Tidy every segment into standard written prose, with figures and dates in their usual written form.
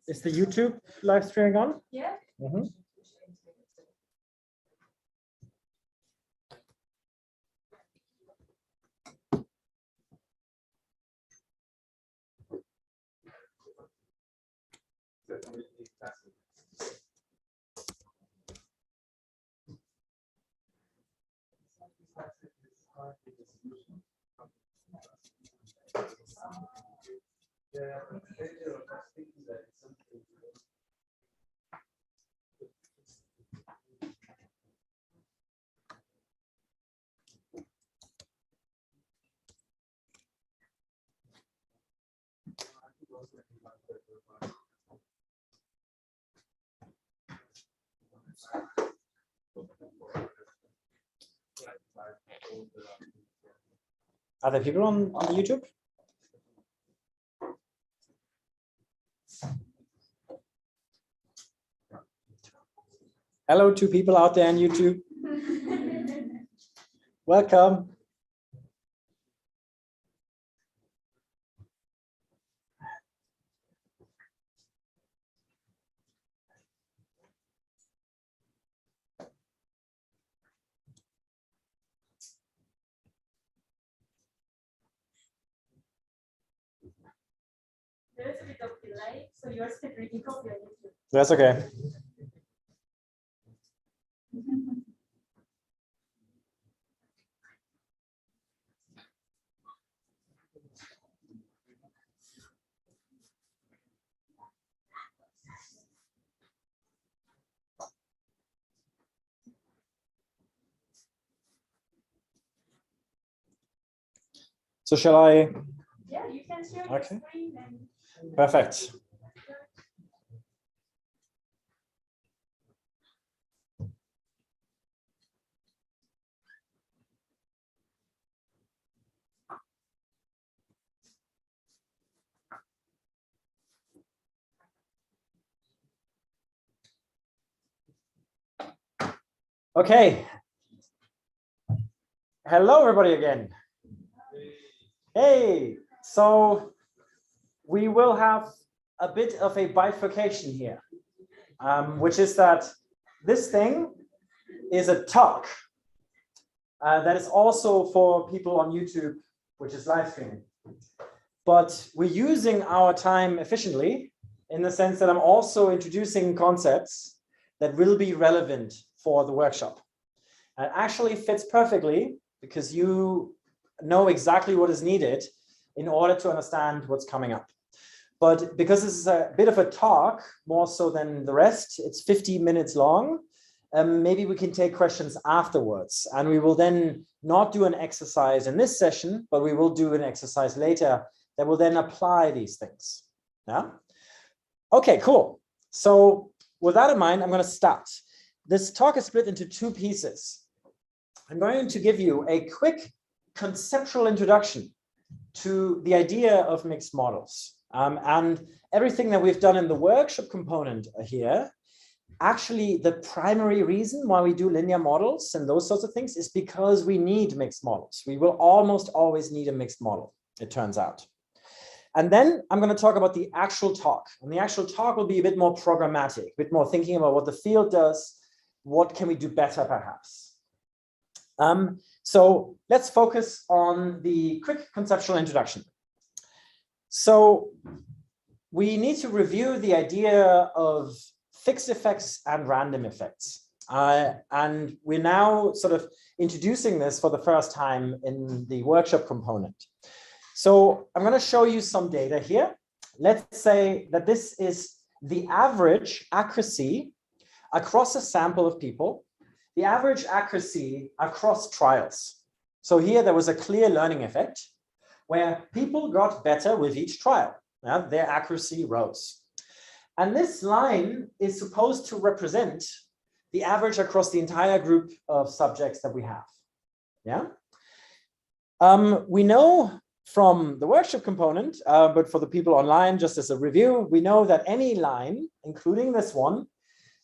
Is the YouTube live streaming on? Yeah. Mm-hmm. Are there people on YouTube? Hello to people out there on YouTube. Welcome. There is a bit of delay, so yours can really copy on YouTube. That's okay. So shall I? Yeah, you can share your Okay. screen and Perfect. Okay. Hello, everybody again. Hey, so we will have a bit of a bifurcation here, which is that this thing is a talk that is also for people on YouTube, which is live streaming. But we're using our time efficiently in the sense that I'm also introducing concepts that will be relevant for the workshop. It actually fits perfectly because you know exactly what is needed in order to understand what's coming up. But because this is a bit of a talk, more so than the rest, it's 50 minutes long. Maybe we can take questions afterwards. And we will then not do an exercise in this session, but we will do an exercise later that will then apply these things. Yeah. Okay, cool. So with that in mind, I'm going to start. This talk is split into two pieces. I'm going to give you a quick conceptual introduction to the idea of mixed models. And everything that we've done in the workshop component here, actually the primary reason why we do linear models and those sorts of things is because we need mixed models. We will almost always need a mixed model, it turns out. And then I'm going to talk about the actual talk. And the actual talk will be a bit more programmatic, a bit more thinking about what the field does, what can we do better perhaps. So let's focus on the quick conceptual introduction. So we need to review the idea of fixed effects and random effects. And we're now sort of introducing this for the first time in the workshop component. So I'm going to show you some data here. Let's say that this is the average accuracy across a sample of people, the average accuracy across trials. So here there was a clear learning effect where people got better with each trial. Their accuracy rose. And this line is supposed to represent the average across the entire group of subjects that we have. Yeah. We know from the workshop component, but for the people online, just as a review, we know that any line, including this one,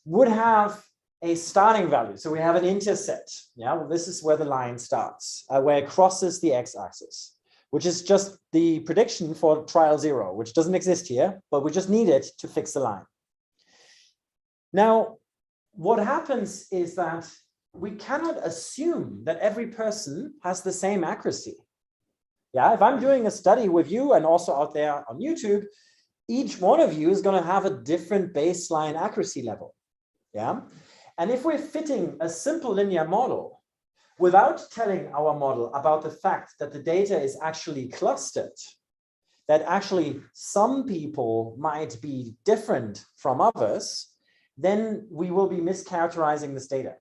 would have a starting value. So we have an intercept. Yeah, well, this is where the line starts, where it crosses the x-axis, which is just the prediction for trial 0, which doesn't exist here, but we just need it to fix the line. Now, what happens is that we cannot assume that every person has the same accuracy. Yeah, if I'm doing a study with you and also out there on YouTube, each one of you is going to have a different baseline accuracy level. Yeah, and if we're fitting a simple linear model without telling our model about the fact that the data is actually clustered, that actually some people might be different from others, then we will be mischaracterizing this data.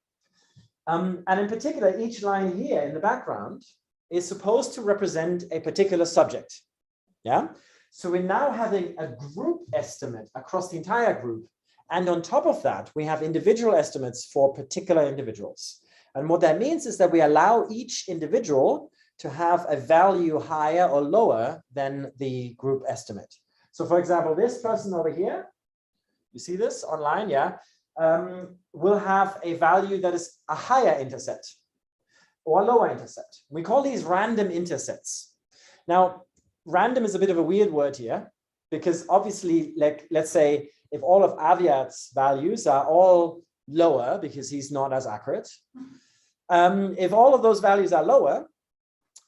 And in particular, each line here in the background is supposed to represent a particular subject. Yeah. So we're now having a group estimate across the entire group. And on top of that, we have individual estimates for particular individuals. And what that means is that we allow each individual to have a value higher or lower than the group estimate. So for example, this person over here, you see this online, yeah, will have a value that is a higher intercept or a lower intercept. We call these random intercepts. Now, random is a bit of a weird word here, because obviously, like, let's say if all of Aviat's values are all lower because he's not as accurate, if all of those values are lower,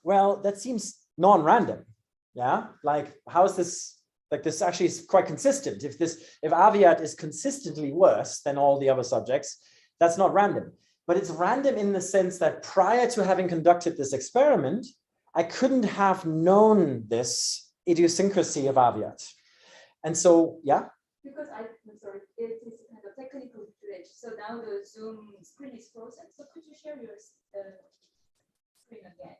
well, that seems non-random. Yeah, like how is this? Like this actually is quite consistent. If Aviat is consistently worse than all the other subjects, that's not random. But it's random in the sense that prior to having conducted this experiment, I couldn't have known this idiosyncrasy of Aviat. And so, yeah. Because I'm sorry, it is kind of technical glitch. So now the Zoom screen is frozen. So could you share your screen again?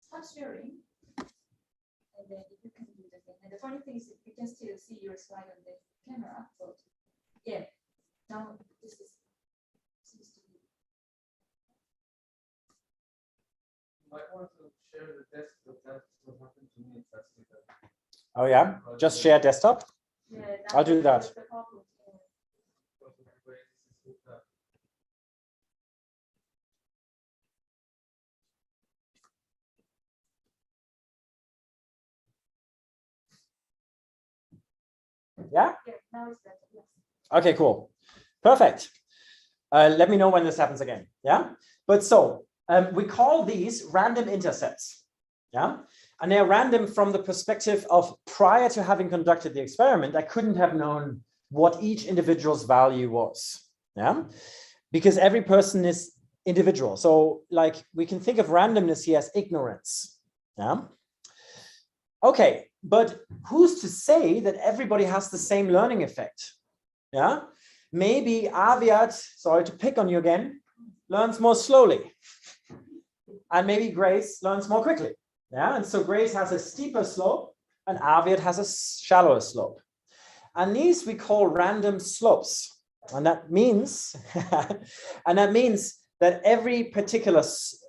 Stop sharing. And then if you can do it again. And the funny thing is, you can still see your slide on the camera. So yeah, now this is seems to be. You might want to share the desktop. That's what happened to me. That's Oh yeah, just share desktop. Yeah, I'll do that. Yeah? Yeah, now it's better. Yes. Okay, cool. Perfect. Let me know when this happens again. Yeah. But so we call these random intercepts. Yeah. And they're random from the perspective of prior to having conducted the experiment, I couldn't have known what each individual's value was. Yeah. Because every person is individual. So like we can think of randomness here as ignorance. Yeah. Okay. But who's to say that everybody has the same learning effect? Yeah. Maybe Aviat, sorry to pick on you again, learns more slowly. And maybe Grace learns more quickly. Yeah. And so Grace has a steeper slope and Aviat has a shallower slope. And these we call random slopes. And that means, that every particular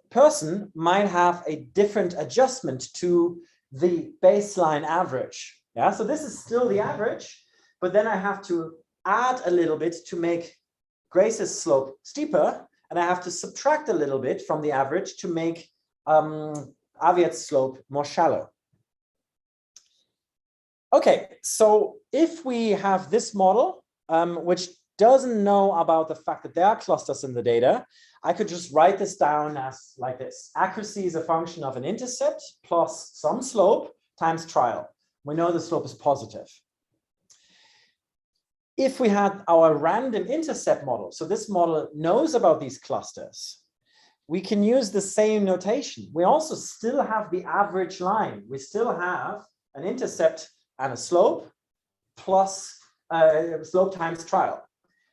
person might have a different adjustment to the baseline average. Yeah, so this is still the average, but then I have to add a little bit to make Grace's slope steeper, and I have to subtract a little bit from the average to make Aviat's slope more shallow. Okay, so if we have this model, which doesn't know about the fact that there are clusters in the data, I could just write this down as like this. Accuracy is a function of an intercept plus some slope times trial. We know the slope is positive. If we had our random intercept model, so this model knows about these clusters, we can use the same notation. We also still have the average line. We still have an intercept and a slope plus slope times trial.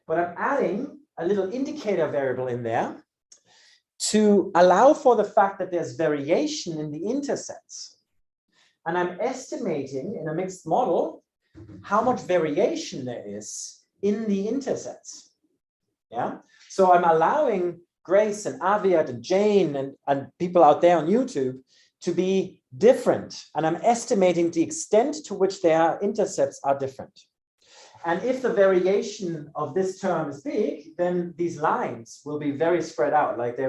But I'm adding a little indicator variable in there to allow for the fact that there's variation in the intercepts. And I'm estimating in a mixed model how much variation there is in the intercepts. Yeah. So I'm allowing Grace and Aviad and Jane and people out there on YouTube to be different. And I'm estimating the extent to which their intercepts are different. And if the variation of this term is big, then these lines will be very spread out. Like they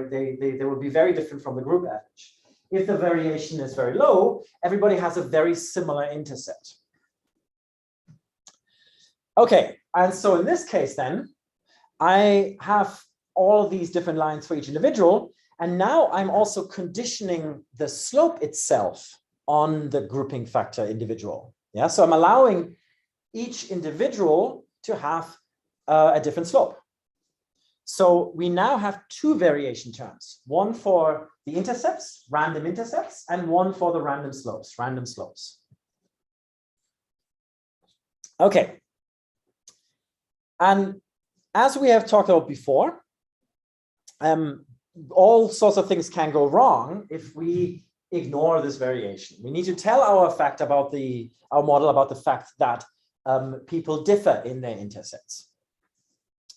will be very different from the group average. If the variation is very low, everybody has a very similar intercept. Okay, and so in this case then, I have all of these different lines for each individual. And now I'm also conditioning the slope itself on the grouping factor individual. Yeah, so I'm allowing each individual to have a different slope. So we now have two variation terms, one for the intercepts, random intercepts, and one for the random slopes. Okay. And as we have talked about before, all sorts of things can go wrong if we ignore this variation. We need to tell our model about the fact that people differ in their intercepts.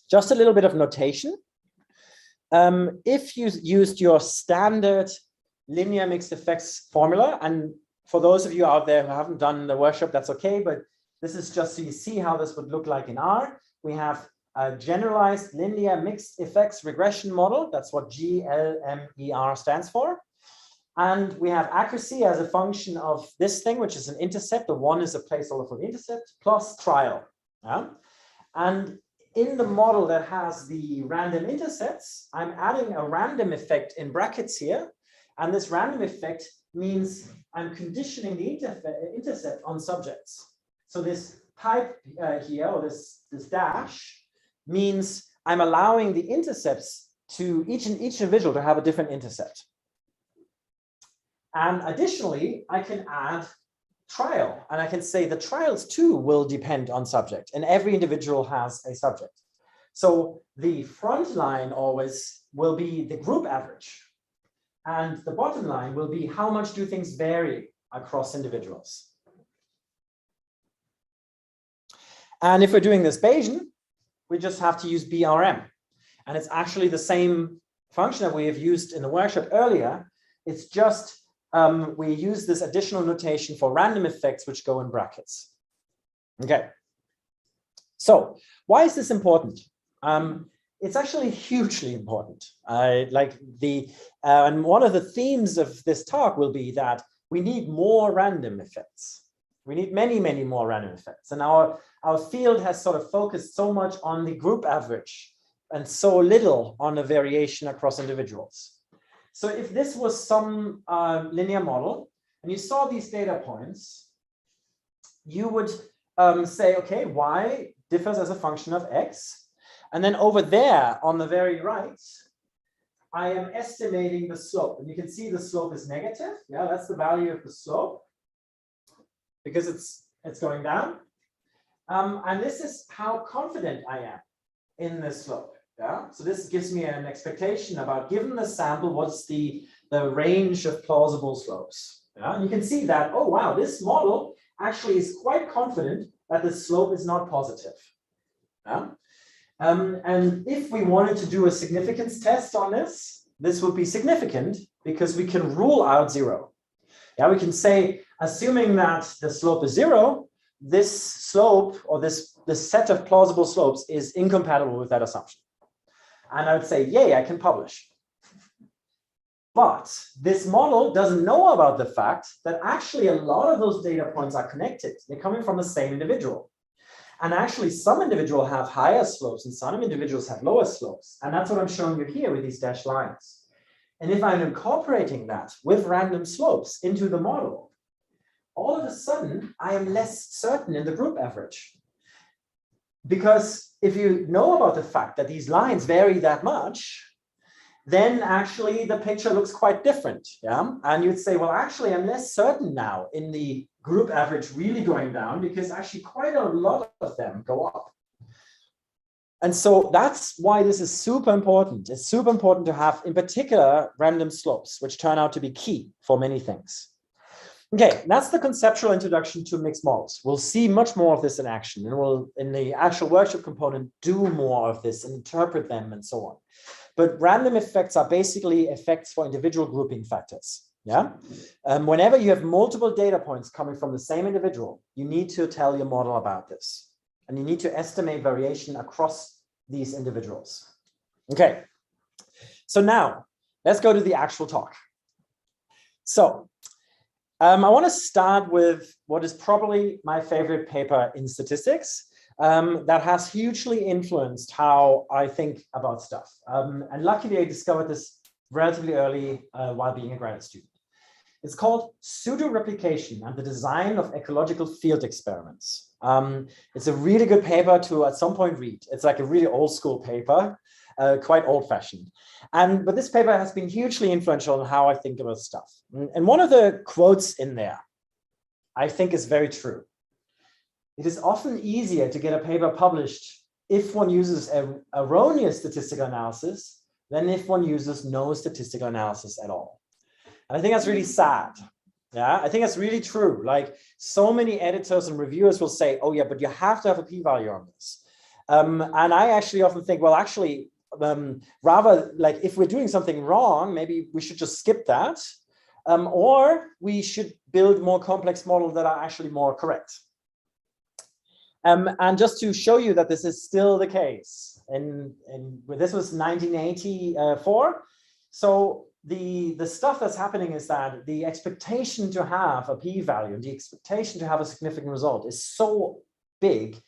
Just a little bit of notation. If you used your standard linear mixed effects formula, and for those of you out there who haven't done the workshop, that's okay, but this is just so you see how this would look like in R. We have a generalized linear mixed effects regression model. That's what GLMER stands for. And we have accuracy as a function of this thing, which is an intercept. The one is a placeholder for the intercept, plus trial. Yeah? And in the model that has the random intercepts, I'm adding a random effect in brackets here. And this random effect means I'm conditioning the intercept on subjects. So this pipe here, or this dash, means I'm allowing the intercepts to each individual to have a different intercept. And additionally, I can add trial, and I can say the trials too will depend on subject, and every individual has a subject. So the front line always will be the group average, and the bottom line will be how much do things vary across individuals. And if we're doing this Bayesian, we just have to use BRM. And it's actually the same function that we have used in the workshop earlier. It's just we use this additional notation for random effects, which go in brackets. Okay. So why is this important? It's actually hugely important. And one of the themes of this talk will be that we need more random effects. We need many, many more random effects. And our field has sort of focused so much on the group average and so little on the variation across individuals. So if this was some linear model and you saw these data points, you would say, okay, y differs as a function of x. And then over there on the very right, I am estimating the slope. And you can see the slope is negative. Yeah, that's the value of the slope because it's going down. And this is how confident I am in this slope. Yeah, so this gives me an expectation about, given the sample, what's the range of plausible slopes. Yeah, and you can see that, oh wow, this model actually is quite confident that the slope is not positive. Yeah? And if we wanted to do a significance test on this, this would be significant because we can rule out zero. Yeah, we can say, assuming that the slope is zero, this slope or this set of plausible slopes is incompatible with that assumption. And I would say, yay, I can publish. But this model doesn't know about the fact that actually a lot of those data points are connected. They're coming from the same individual. And actually some individuals have higher slopes and some individuals have lower slopes. And that's what I'm showing you here with these dashed lines. And if I'm incorporating that with random slopes into the model, all of a sudden I am less certain in the group average. Because if you know about the fact that these lines vary that much, then actually the picture looks quite different. Yeah, and you'd say, well, actually, I'm less certain now in the group average really going down because actually quite a lot of them go up. And so that's why this is super important. It's super important to have, in particular, random slopes, which turn out to be key for many things. Okay, that's the conceptual introduction to mixed models. We'll see much more of this in action, and we'll, in the actual workshop component, do more of this and interpret them and so on. But random effects are basically effects for individual grouping factors. Yeah. Whenever you have multiple data points coming from the same individual, you need to tell your model about this, and you need to estimate variation across these individuals. Okay. So now let's go to the actual talk. So I want to start with what is probably my favorite paper in statistics that has hugely influenced how I think about stuff. And luckily, I discovered this relatively early while being a graduate student. It's called Pseudo-Replication and the Design of Ecological Field Experiments. It's a really good paper to at some point read. It's like a really old school paper, quite old-fashioned. But this paper has been hugely influential on how I think about stuff. And one of the quotes in there, I think, is very true. It is often easier to get a paper published if one uses an erroneous statistical analysis than if one uses no statistical analysis at all. And I think that's really sad. Yeah, I think that's really true. Like, so many editors and reviewers will say, oh yeah, but you have to have a p-value on this. And I actually often think, well, actually, rather, like, if we're doing something wrong, maybe we should just skip that, or we should build more complex models that are actually more correct. And just to show you that this is still the case, and this was 1984. So the stuff that's happening is that the expectation to have a p-value, the expectation to have a significant result is so big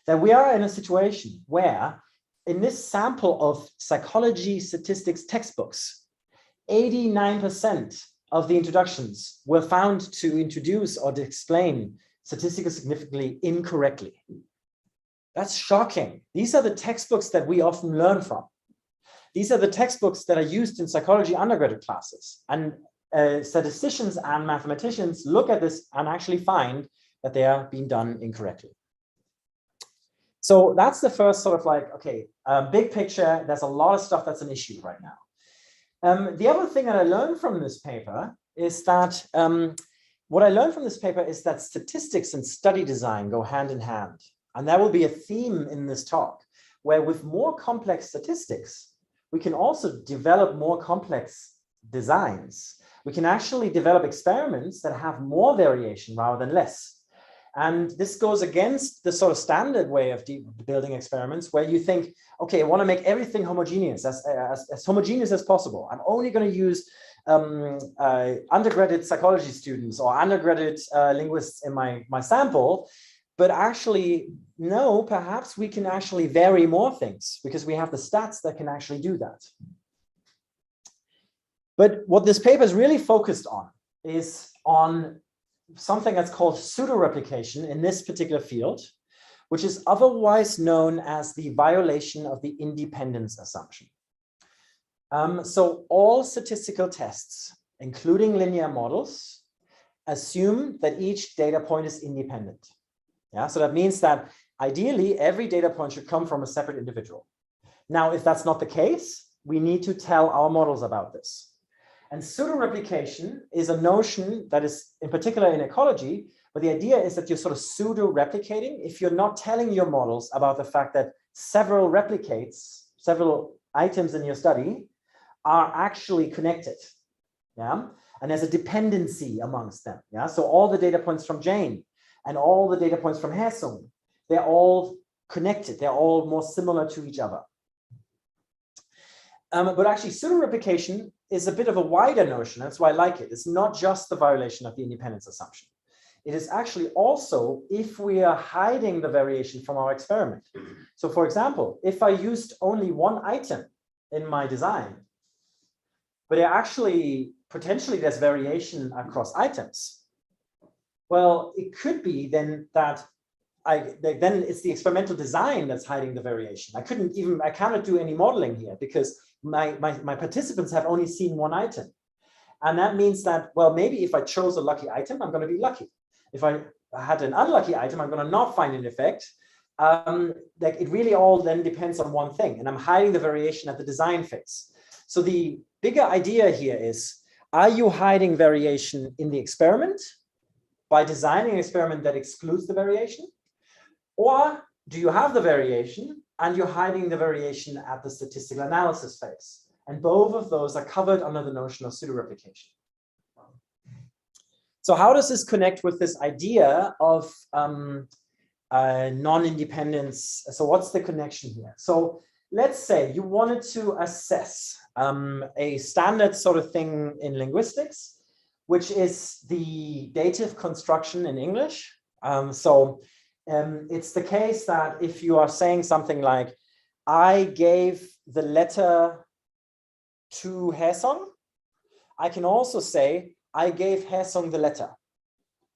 that we are in a situation where, in this sample of psychology statistics textbooks, 89% of the introductions were found to introduce or to explain statistically significantly incorrectly. That's shocking. These are the textbooks that we often learn from. These are the textbooks that are used in psychology undergraduate classes. And statisticians and mathematicians look at this and actually find that they are being done incorrectly. So that's the first sort of like, okay, big picture, there's a lot of stuff that's an issue right now. The other thing that I learned from this paper is that, what I learned from this paper is that statistics and study design go hand in hand. And that will be a theme in this talk, where with more complex statistics, we can also develop more complex designs. We can actually develop experiments that have more variation rather than less. And this goes against the sort of standard way of building experiments, where you think, okay, I want to make everything homogeneous, as homogeneous as possible. I'm only going to use undergraduate psychology students or undergraduate linguists in my sample. But actually, no, perhaps we can actually vary more things because we have the stats that can actually do that. But what this paper is really focused on is on something that's called pseudo-replication in this particular field, which is otherwise known as the violation of the independence assumption. So all statistical tests, including linear models, assume that each data point is independent. Yeah, so that means that ideally every data point should come from a separate individual. Now, if that's not the case, we need to tell our models about this. And pseudo-replication is a notion that is in particular in ecology, but the idea is that you're sort of pseudo-replicating if you're not telling your models about the fact that several items in your study are actually connected. Yeah, and there's a dependency amongst them. Yeah, so all the data points from Jane and all the data points from Hesung, they're all connected. They're all more similar to each other. But actually, pseudo-replication is a bit of a wider notion. That's why I like it. It's not just the violation of the independence assumption. It is actually also if we are hiding the variation from our experiment. So for example, if I used only one item in my design, but actually potentially there's variation across items, well, it could be then that then it's the experimental design that's hiding the variation. I cannot do any modeling here because my participants have only seen one item. And that means that, well, maybe if I chose a lucky item, I'm going to be lucky. If I had an unlucky item, I'm going to not find an effect. Like it really all then depends on one thing. And I'm hiding the variation at the design phase. So the bigger idea here is, are you hiding variation in the experiment? by designing an experiment that excludes the variation? Or do you have the variation and you're hiding the variation at the statistical analysis phase? And both of those are covered under the notion of pseudo-replication. So how does this connect with this idea of non-independence? So what's the connection here? So let's say you wanted to assess a standard sort of thing in linguistics, which is the dative construction in English. It's the case that if you are saying something like, I gave the letter to Haesung, I can also say, I gave Haesung the letter.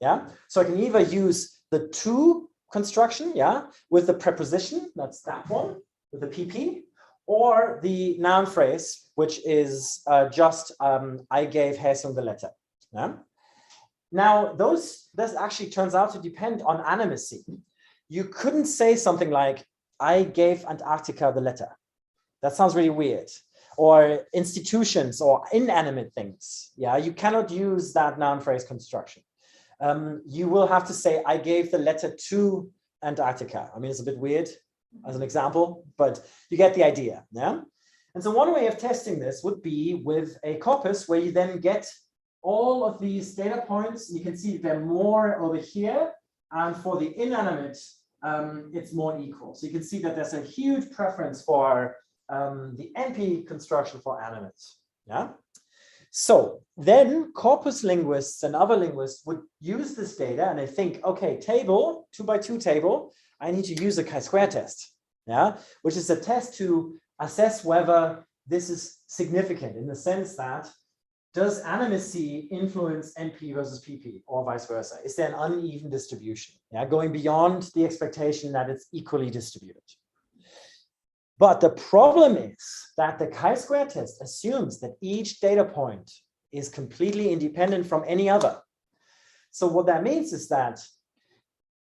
Yeah, so I can either use the to construction, yeah, with the preposition, that's that one, with the PP, or the noun phrase, which is just I gave Haesung the letter. Yeah. Now, this actually turns out to depend on animacy. You couldn't say something like, I gave Antarctica the letter. That sounds really weird. Or institutions or inanimate things. Yeah, you cannot use that noun phrase construction. You will have to say, I gave the letter to Antarctica. I mean, it's a bit weird as an example, but you get the idea. Yeah. And so one way of testing this would be with a corpus where you then get all of these data points. You can see they're more over here. And for the inanimate, it's more equal. So you can see that there's a huge preference for the NP construction for animates. Yeah. So then corpus linguists and other linguists would use this data and they think, okay, table, 2x2 table, I need to use a chi-square test. Yeah, which is a test to assess whether this is significant in the sense that does animacy influence NP versus PP or vice versa? Is there an uneven distribution? Yeah, going beyond the expectation that it's equally distributed. But the problem is that the chi-square test assumes that each data point is completely independent from any other. So what that means is that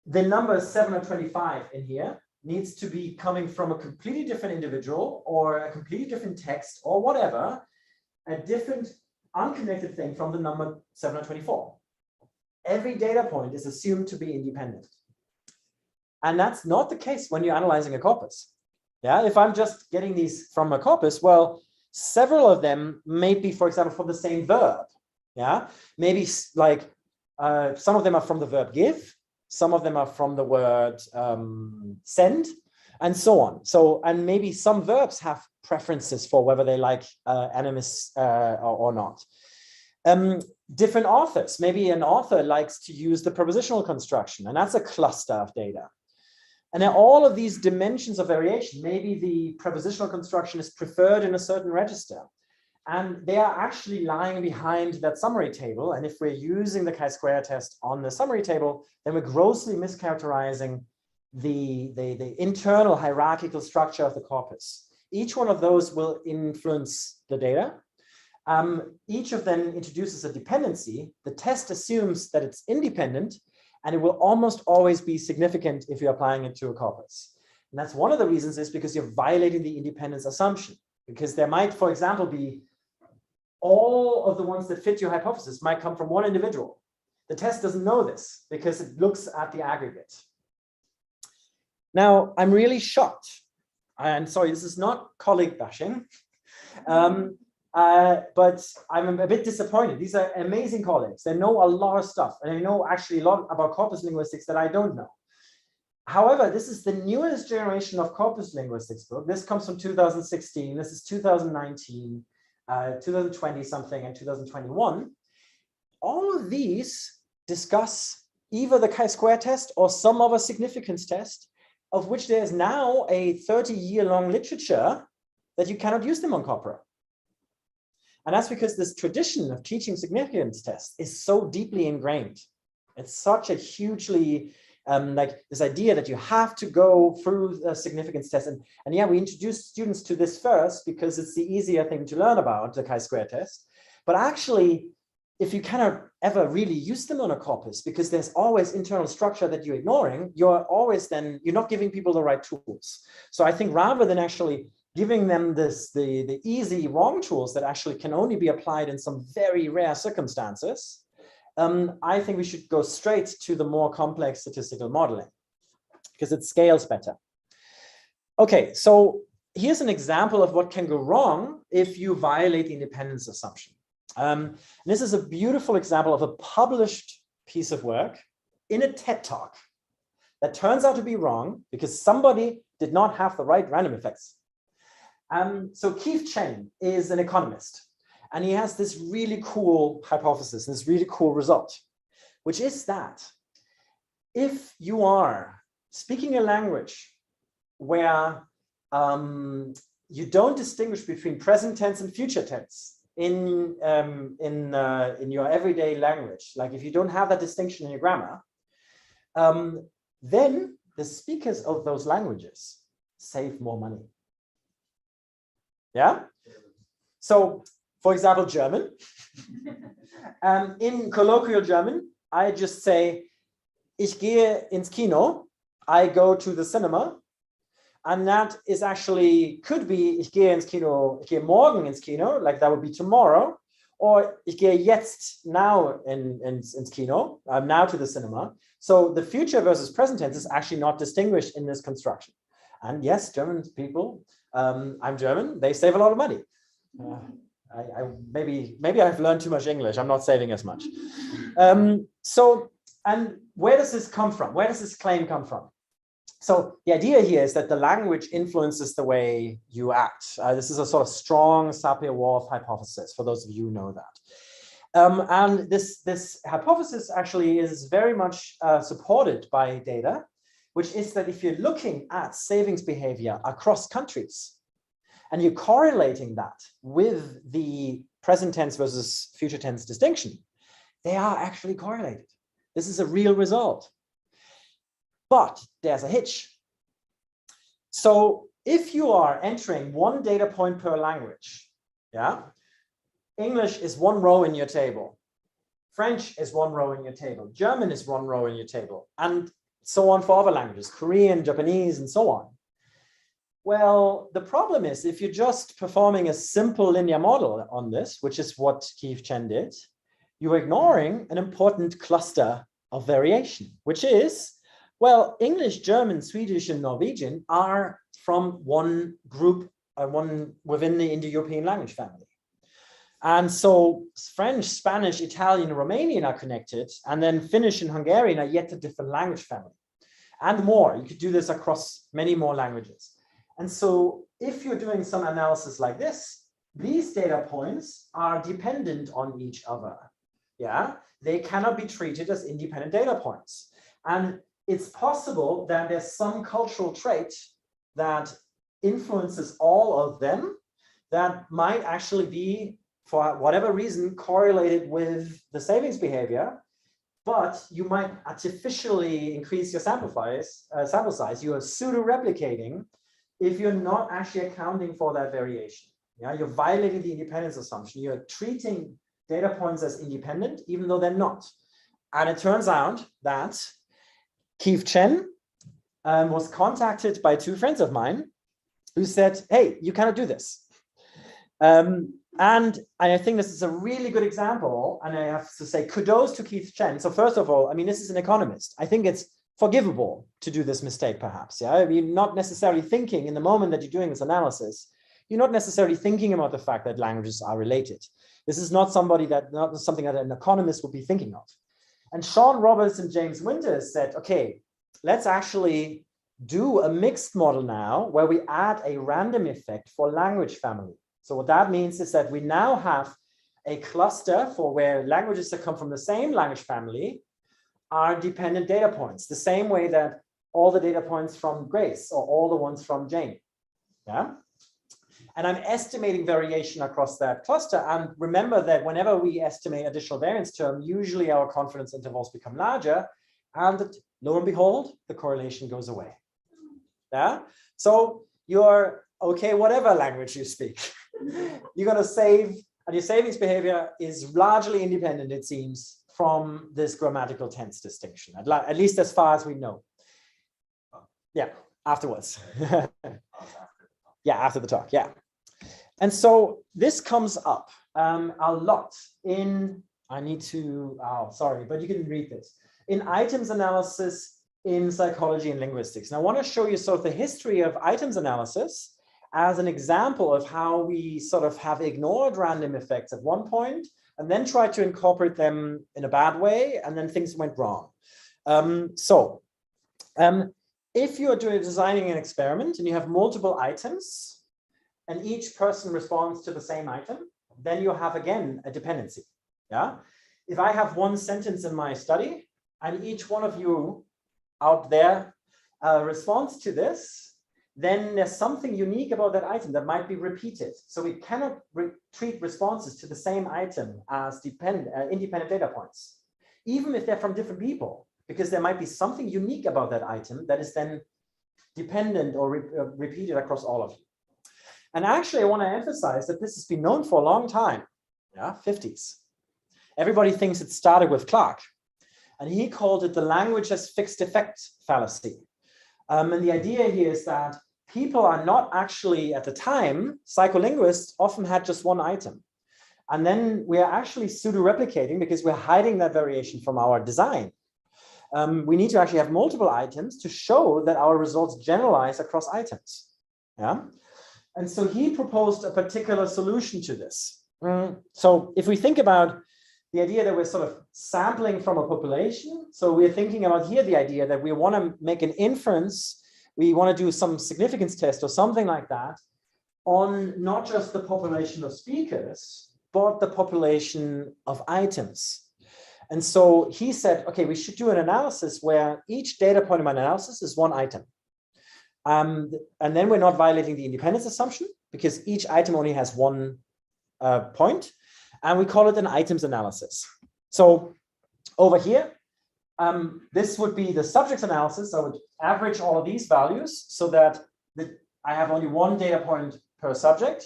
the number 725 in here needs to be coming from a completely different individual or a completely different text or whatever, a different unconnected thing from the number 724. Every data point is assumed to be independent. And that's not the case when you're analyzing a corpus. Yeah, if I'm just getting these from a corpus, well, several of them may be, for example, from the same verb. Yeah, maybe like some of them are from the verb give, some of them are from the word send, and so on. So, and maybe some verbs have preferences for whether they like animus or not. Different authors, maybe an author likes to use the prepositional construction, and that's a cluster of data. And then all of these dimensions of variation, maybe the prepositional construction is preferred in a certain register. And they are actually lying behind that summary table. And if we're using the chi-square test on the summary table, then we're grossly mischaracterizing the internal hierarchical structure of the corpus. Each one of those will influence the data. Each of them introduces a dependency. The test assumes that it's independent, and it will almost always be significant if you're applying it to a corpus. And that's one of the reasons is because you're violating the independence assumption. Because there might, for example, be all of the ones that fit your hypothesis might come from one individual. The test doesn't know this because it looks at the aggregate. Now, I'm really shocked. And sorry, this is not colleague bashing. But I'm a bit disappointed. These are amazing colleagues. They know a lot of stuff, and they know actually a lot about corpus linguistics that I don't know. However, this is the newest generation of corpus linguistics book. This comes from 2016. This is 2019, 2020 something, and 2021. All of these discuss either the chi-square test or some other significance test, of which there is now a 30-year-long literature that you cannot use them on corpora. And that's because this tradition of teaching significance tests is so deeply ingrained. It's such a hugely, like this idea that you have to go through a significance test. And yeah, we introduce students to this first because it's the easier thing to learn about, the chi-square test. But actually, if you cannot ever really use them on a corpus, because there's always internal structure that you're ignoring, you're not giving people the right tools. So I think rather than actually giving them the easy wrong tools that actually can only be applied in some very rare circumstances, I think we should go straight to the more complex statistical modeling because it scales better. Okay, so here's an example of what can go wrong if you violate the independence assumption. This is a beautiful example of a published piece of work in a TED Talk that turns out to be wrong because somebody did not have the right random effects. So Keith Chen is an economist, and he has this really cool hypothesis, this really cool result, which is that if you are speaking a language where you don't distinguish between present tense and future tense in your everyday language, like if you don't have that distinction in your grammar, then the speakers of those languages save more money. Yeah. So, for example, German. In colloquial German, I just say, ich gehe ins Kino. I go to the cinema. And that is actually, could be, ich gehe ins Kino, ich gehe morgen ins Kino, like that would be tomorrow. Or ich gehe jetzt, now ins Kino, I'm now to the cinema. So the future versus present tense is actually not distinguished in this construction. And yes, German people, I'm German, they save a lot of money. Maybe I've learned too much English, I'm not saving as much. And where does this come from? Where does this claim come from? So the idea here is that the language influences the way you act. This is a sort of strong Sapir-Whorf hypothesis, for those of you who know that. And this hypothesis actually is very much supported by data, which is that if you're looking at savings behavior across countries, and you're correlating that with the present tense versus future tense distinction, they are actually correlated. This is a real result. But there's a hitch. So if you are entering one data point per language, yeah, English is one row in your table, French is one row in your table, German is one row in your table, and so on for other languages, Korean, Japanese, and so on. Well, the problem is if you're just performing a simple linear model on this, which is what Keith Chen did, you're ignoring an important cluster of variation, which is, well, English, German, Swedish, and Norwegian are from one group, one within the Indo-European language family. And so French, Spanish, Italian, and Romanian are connected, and then Finnish and Hungarian are yet a different language family. And more, you could do this across many more languages. And so if you're doing some analysis like this, these data points are dependent on each other. Yeah, they cannot be treated as independent data points. And it's possible that there's some cultural trait that influences all of them that might actually be, for whatever reason, correlated with the savings behavior, but you might artificially increase your sample size. You are pseudo-replicating if you're not actually accounting for that variation. Yeah, you're violating the independence assumption. You're treating data points as independent, even though they're not. And it turns out that Keith Chen was contacted by two friends of mine who said, hey, you cannot do this. And I think this is a really good example. And I have to say kudos to Keith Chen. So first of all, I mean, this is an economist. I think it's forgivable to do this mistake, perhaps. Yeah, I mean, not necessarily thinking in the moment that you're doing this analysis, you're not necessarily thinking about the fact that languages are related. This is not something that an economist would be thinking of. And Sean Roberts and James Winter said, okay, let's actually do a mixed model now where we add a random effect for language family. So what that means is that we now have a cluster for where languages that come from the same language family are dependent data points, the same way that all the data points from Grace or all the ones from Jane. Yeah. And I'm estimating variation across that cluster. And remember that whenever we estimate additional variance term, usually our confidence intervals become larger. And lo and behold, the correlation goes away. Yeah. So you're okay, whatever language you speak, you're going to save, and your savings behavior is largely independent, it seems, from this grammatical tense distinction, at least as far as we know. Yeah, afterwards. Yeah, after the talk, yeah. And so this comes up a lot in I need to, oh, sorry, but you can read this. In items analysis in psychology and linguistics. And I want to show you sort of the history of items analysis as an example of how we sort of have ignored random effects at one point and then tried to incorporate them in a bad way, and then things went wrong. If you're designing an experiment and you have multiple items and each person responds to the same item, then you have, again, a dependency. Yeah. If I have one sentence in my study and each one of you out there responds to this, then there's something unique about that item that might be repeated. So we cannot treat responses to the same item as independent data points, even if they're from different people, because there might be something unique about that item that is then dependent or repeated across all of you. And actually, I want to emphasize that this has been known for a long time, 50s. Everybody thinks it started with Clark, and he called it the language as fixed effect fallacy. And the idea here is that people are not actually, at the time, psycholinguists often had just one item. And then we are actually pseudo-replicating because we're hiding that variation from our design. We need to actually have multiple items to show that our results generalize across items. Yeah. And so he proposed a particular solution to this. So if we think about the idea that we're sort of sampling from a population, so we're thinking about here the idea that we want to make an inference, we want to do some significance test or something like that on not just the population of speakers, but the population of items. And so he said, okay, we should do an analysis where each data point of my analysis is one item. And then we're not violating the independence assumption because each item only has one point, and we call it an items analysis. So over here, this would be the subjects analysis. I would average all of these values so that I have only one data point per subject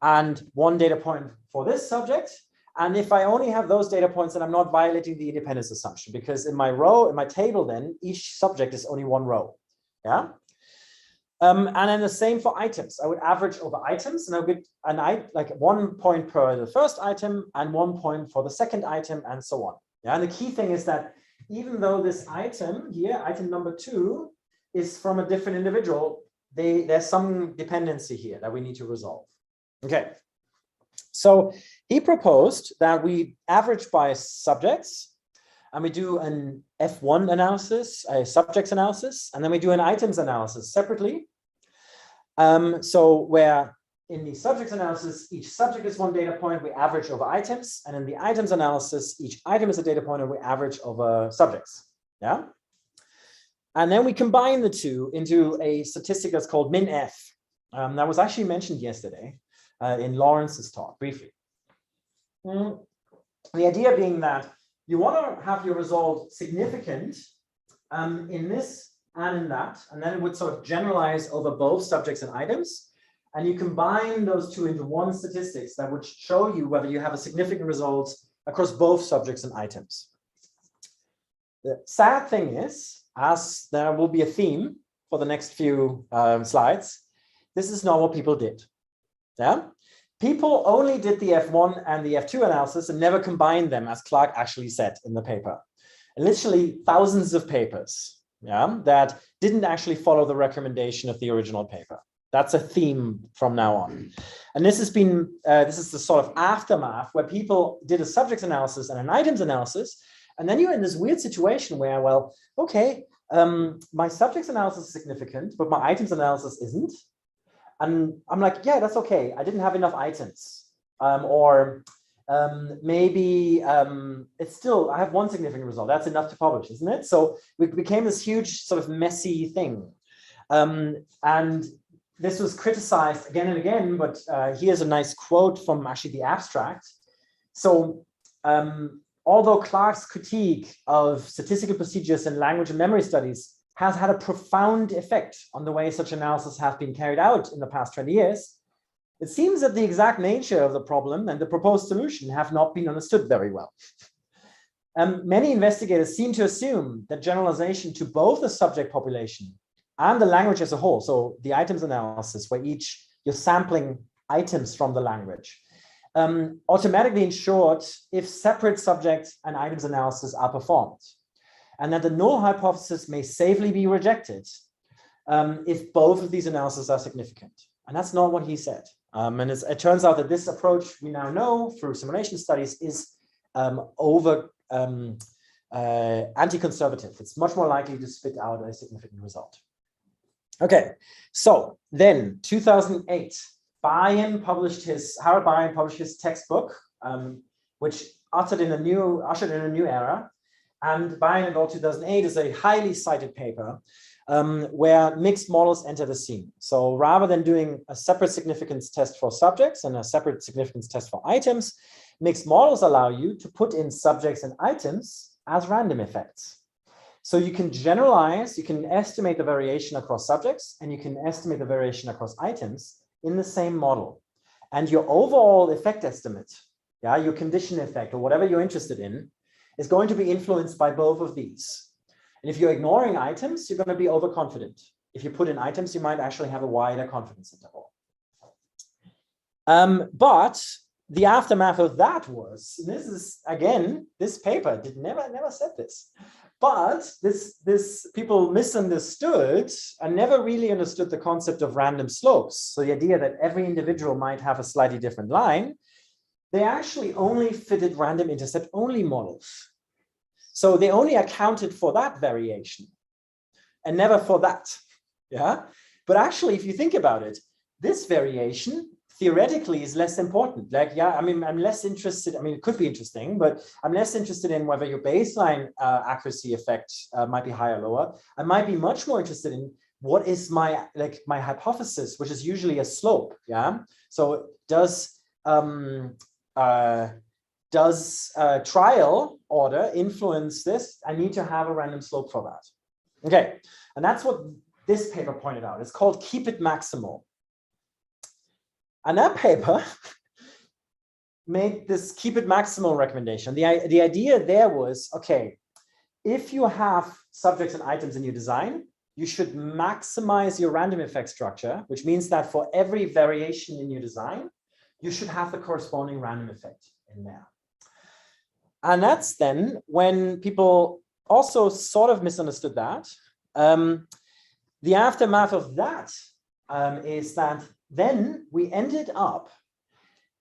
and one data point for this subject. And if I only have those data points, then I'm not violating the independence assumption, because in my table, then each subject is only one row. Yeah. And then the same for items. I would average over items, and I would get like 1 point per the first item and 1 point for the second item, and so on. Yeah. And the key thing is that even though this item here, item number 2, is from a different individual, there's some dependency here that we need to resolve. Okay. So he proposed that we average by subjects, and we do an F1 analysis, a subjects analysis, and then we do an items analysis separately. So where in the subjects analysis, each subject is one data point, we average over items, and in the items analysis, each item is a data point and we average over subjects. Yeah. And then we combine the two into a statistic that's called min-F. That was actually mentioned yesterday in Lawrence's talk briefly. The idea being that you want to have your result significant in this and in that, and then it would sort of generalize over both subjects and items. And you combine those two into one statistics that would show you whether you have a significant result across both subjects and items. The sad thing is, as there will be a theme for the next few slides, this is not what people did. Yeah. People only did the F1 and the F2 analysis and never combined them, as Clark actually said in the paper. And literally thousands of papers, that didn't actually follow the recommendation of the original paper. That's a theme from now on. And this has been, this is the sort of aftermath where people did a subjects analysis and an items analysis. And then you're in this weird situation where, well, okay, my subjects analysis is significant, but my items analysis isn't. And I'm like, yeah, that's okay. I didn't have enough items. Maybe it's still, I have one significant result. That's enough to publish, isn't it? So it became this huge sort of messy thing. And this was criticized again and again, but here's a nice quote from actually the abstract. So although Clark's critique of statistical procedures in language and memory studies has had a profound effect on the way such analysis have been carried out in the past 20 years, it seems that the exact nature of the problem and the proposed solution have not been understood very well. Many investigators seem to assume that generalization to both the subject population and the language as a whole, so the items analysis where you're sampling items from the language, automatically insured if separate subject and items analysis are performed, and that the null hypothesis may safely be rejected if both of these analyses are significant. And that's not what he said. And it turns out that this approach we now know through simulation studies is anti-conservative. It's much more likely to spit out a significant result. Okay, so then 2008, Howard Bayen published his textbook, which ushered in a new era. And Bayen et al. 2008 is a highly cited paper where mixed models enter the scene. So rather than doing a separate significance test for subjects and a separate significance test for items, mixed models allow you to put in subjects and items as random effects. So you can generalize, you can estimate the variation across subjects, and you can estimate the variation across items in the same model. And your overall effect estimate, your condition effect, or whatever you're interested in, is going to be influenced by both of these. And if you're ignoring items, you're going to be overconfident. If you put in items, you might actually have a wider confidence interval. But the aftermath of that was, this is, again, this paper never said this, but this people misunderstood and never really understood the concept of random slopes. So the idea that every individual might have a slightly different line, they actually only fitted random intercept only models. So they only accounted for that variation and never for that. Yeah. But actually, if you think about it, this variation theoretically is less important. Like, yeah, I mean, I'm less interested. I mean, it could be interesting, but I'm less interested in whether your baseline accuracy effect might be higher or lower. I might be much more interested in what is my hypothesis, which is usually a slope. Yeah. So does trial order influence this? I need to have a random slope for that. Okay, and that's what this paper pointed out. It's called Keep It Maximal. And that paper made this Keep It Maximal recommendation. The idea there was, okay, if you have subjects and items in your design, you should maximize your random effect structure, which means that for every variation in your design, you should have the corresponding random effect in there. And that's then when people also sort of misunderstood that. The aftermath of that is that then we ended up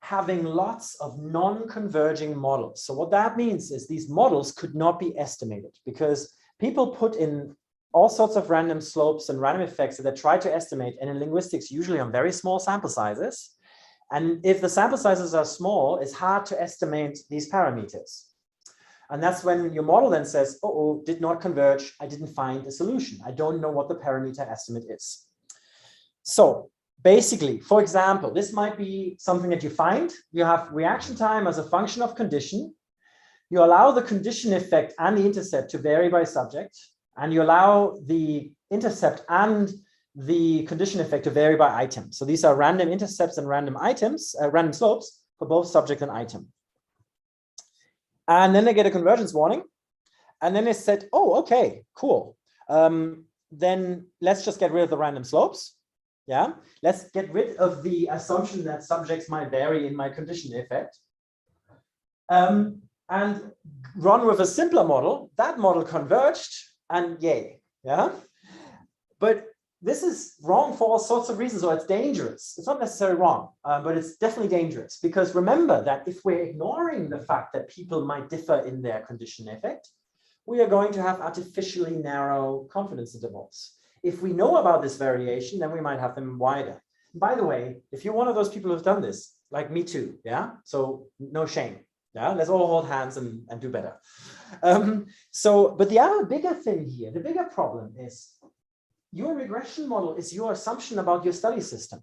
having lots of non-converging models. So what that means is these models could not be estimated because people put in all sorts of random slopes and random effects that they try to estimate, and in linguistics, usually on very small sample sizes. And if the sample sizes are small, it's hard to estimate these parameters. And that's when your model then says, oh, did not converge. I didn't find a solution. I don't know what the parameter estimate is. So basically, for example, this might be something that you find. You have reaction time as a function of condition. You allow the condition effect and the intercept to vary by subject. And you allow the intercept and the condition effect to vary by item. So these are random intercepts and random items, random slopes for both subject and item. And then they get a convergence warning. And then they said, oh, okay, cool. Then let's just get rid of the random slopes. Yeah, let's get rid of the assumption that subjects might vary in my condition effect. And run with a simpler model. That model converged and yay. Yeah. But this is wrong for all sorts of reasons, or it's dangerous. It's not necessarily wrong, but it's definitely dangerous because remember that if we're ignoring the fact that people might differ in their condition effect, we are going to have artificially narrow confidence intervals. If we know about this variation, then we might have them wider. By the way, if you're one of those people who've done this, like me too, yeah? So no shame, yeah? Let's all hold hands and do better. But the other bigger thing here, the bigger problem is your regression model is your assumption about your study system.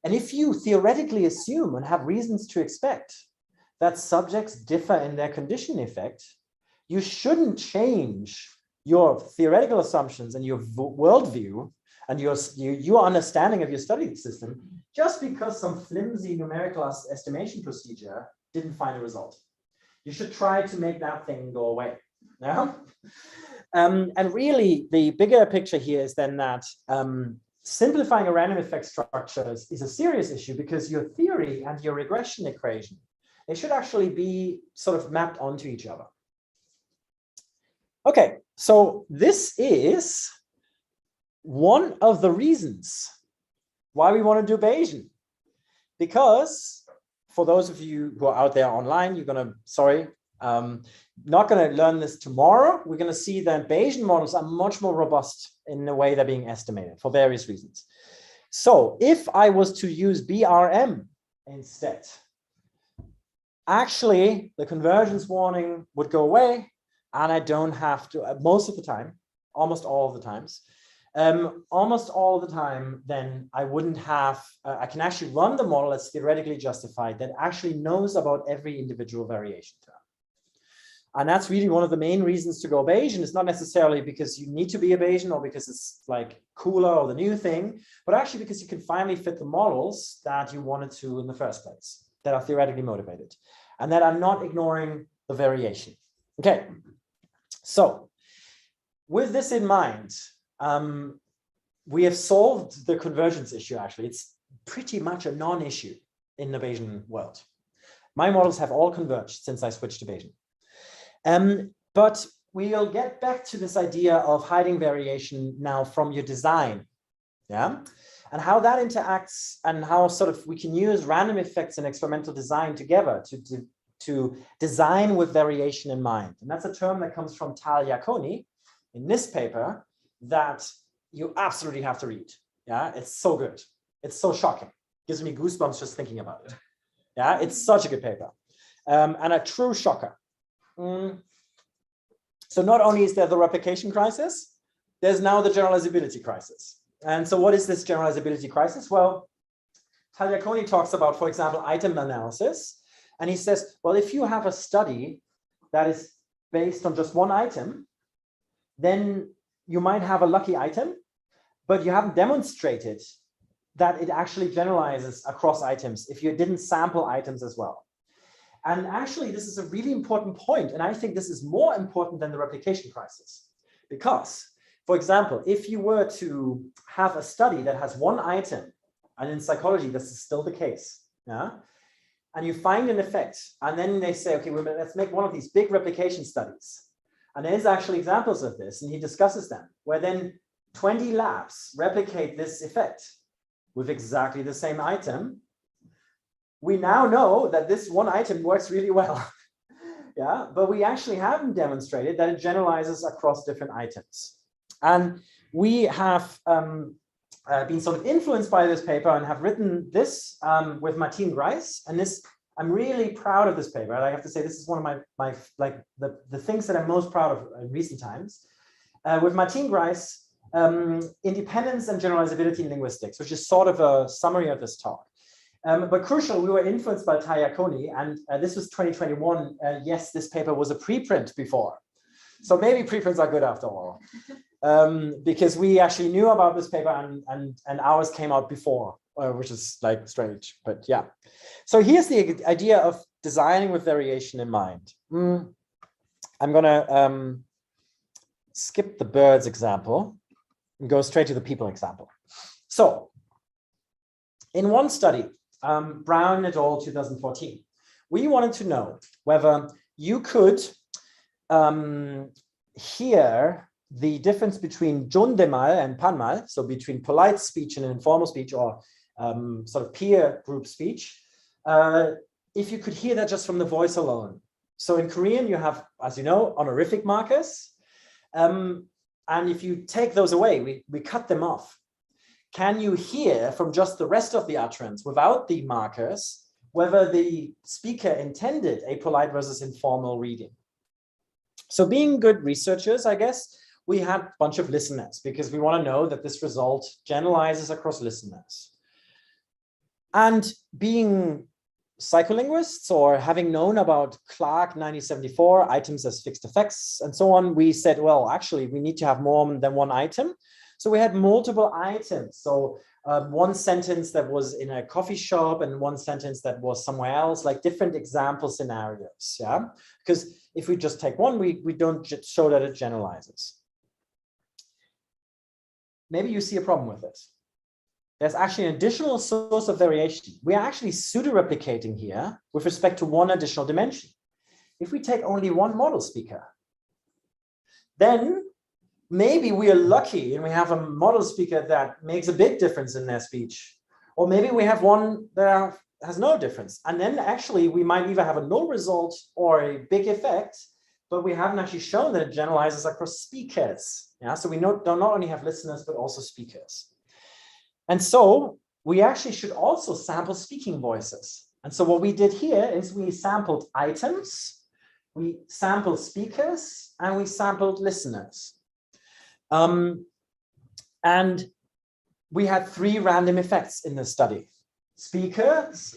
And if you theoretically assume and have reasons to expect that subjects differ in their condition effect, you shouldn't change your theoretical assumptions and your worldview and your understanding of your study system just because some flimsy numerical estimation procedure didn't find a result. You should try to make that thing go away. Yeah? And really, the bigger picture here is then that simplifying a random effect structure is a serious issue because your theory and your regression equation, they should actually be sort of mapped onto each other. Okay, so this is one of the reasons why we want to do Bayesian. Because for those of you who are out there online, you're going to, not going to learn this tomorrow. We're going to see that Bayesian models are much more robust in the way they're being estimated for various reasons. So if I was to use BRM instead, actually the convergence warning would go away and I don't have to, most of the time, almost all of the times, then I wouldn't have, I can actually run the model that's theoretically justified that actually knows about every individual variation term. And that's really one of the main reasons to go Bayesian. It's not necessarily because you need to be a Bayesian or because it's like cooler or the new thing, but actually because you can finally fit the models that you wanted to in the first place, that are theoretically motivated and that are not ignoring the variation. Okay, so with this in mind, we have solved the convergence issue. Actually, it's pretty much a non-issue in the Bayesian world. My models have all converged since I switched to Bayesian. But we'll get back to this idea of hiding variation now from your design, yeah, and how that interacts and how sort of we can use random effects and experimental design together to design with variation in mind. And that's a term that comes from Tal Yaconi in this paper that you absolutely have to read. Yeah, it's so good. It's so shocking. Gives me goosebumps just thinking about it. Yeah, it's such a good paper and a true shocker. So not only is there the replication crisis, there's now the generalizability crisis. And so what is this generalizability crisis? Well, Tal Yaconi talks about, for example, item analysis. And he says, well, if you have a study that is based on just one item, then you might have a lucky item, but you haven't demonstrated that it actually generalizes across items if you didn't sample items as well. And actually, this is a really important point. And I think this is more important than the replication crisis. Because, for example, if you were to have a study that has one item, and in psychology, this is still the case, yeah? And you find an effect, and then they say, okay, well, let's make one of these big replication studies. And there's actually examples of this, and he discusses them, where then 20 labs replicate this effect with exactly the same item. We now know that this one item works really well, yeah, but we actually haven't demonstrated that it generalizes across different items. And we have been sort of influenced by this paper and have written this with Martin Grice. And this, I'm really proud of this paper. I have to say, this is one of my like the things that I'm most proud of in recent times. With Martin Grice, Independence and Generalizability in Linguistics, which is sort of a summary of this talk. But crucial, we were influenced by Tal Yaconi, and this was 2021. Yes, this paper was a preprint before. So maybe preprints are good after all, because we actually knew about this paper and ours came out before, which is like strange, but yeah. So here's the idea of designing with variation in mind. I'm gonna skip the birds example and go straight to the people example. So in one study, Brown et al. 2014, we wanted to know whether you could hear the difference between Jundemal and Panmal, so between polite speech and informal speech or sort of peer group speech, if you could hear that just from the voice alone. So in Korean, you have, as you know, honorific markers. And if you take those away, we cut them off. Can you hear from just the rest of the utterance without the markers, whether the speaker intended a polite versus informal reading? So being good researchers, I guess, we had a bunch of listeners because we want to know that this result generalizes across listeners. And being psycholinguists or having known about Clark 1974, items as fixed effects and so on, we said, well, actually, we need to have more than one item. So we had multiple items. So one sentence that was in a coffee shop and one sentence that was somewhere else, like different example scenarios. Yeah, because if we just take one, we don't show that it generalizes. Maybe you see a problem with this. there's actually an additional source of variation. We are actually pseudo-replicating here with respect to one additional dimension. If we take only one model speaker, then maybe we are lucky and we have a model speaker that makes a big difference in their speech. Or maybe we have one that has no difference. And then actually we might either have a null result or a big effect, but we haven't actually shown that it generalizes across speakers. Yeah, so we don't only have listeners, but also speakers. And so we actually should also sample speaking voices. And so what we did here is we sampled items, we sampled speakers, and we sampled listeners. And we had 3 random effects in this study: speakers,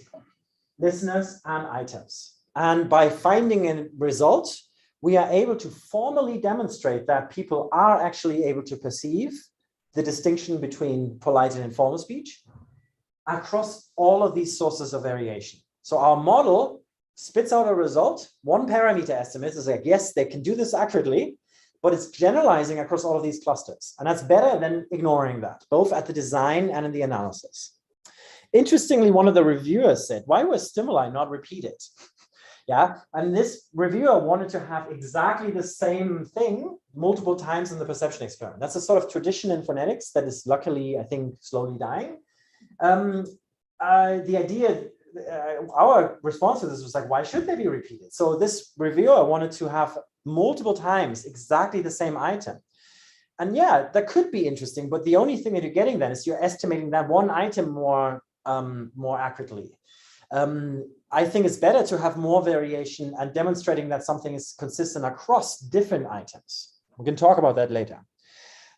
listeners, and items. And by finding a result, we are able to formally demonstrate that people are actually able to perceive the distinction between polite and informal speech across all of these sources of variation. So our model spits out a result. One parameter estimate is like, yes, they can do this accurately, but it's generalizing across all of these clusters. And that's better than ignoring that, both at the design and in the analysis. Interestingly, one of the reviewers said, why were stimuli not repeated? Yeah, and this reviewer wanted to have exactly the same thing multiple times in the perception experiment. That's a sort of tradition in phonetics that is luckily, I think, slowly dying. The idea, our response to this was like, why should they be repeated? So this reviewer wanted to have multiple times exactly the same item. And yeah, that could be interesting, but the only thing that you're getting then is you're estimating that one item more accurately. I think it's better to have more variation and demonstrating that something is consistent across different items. We can talk about that later. I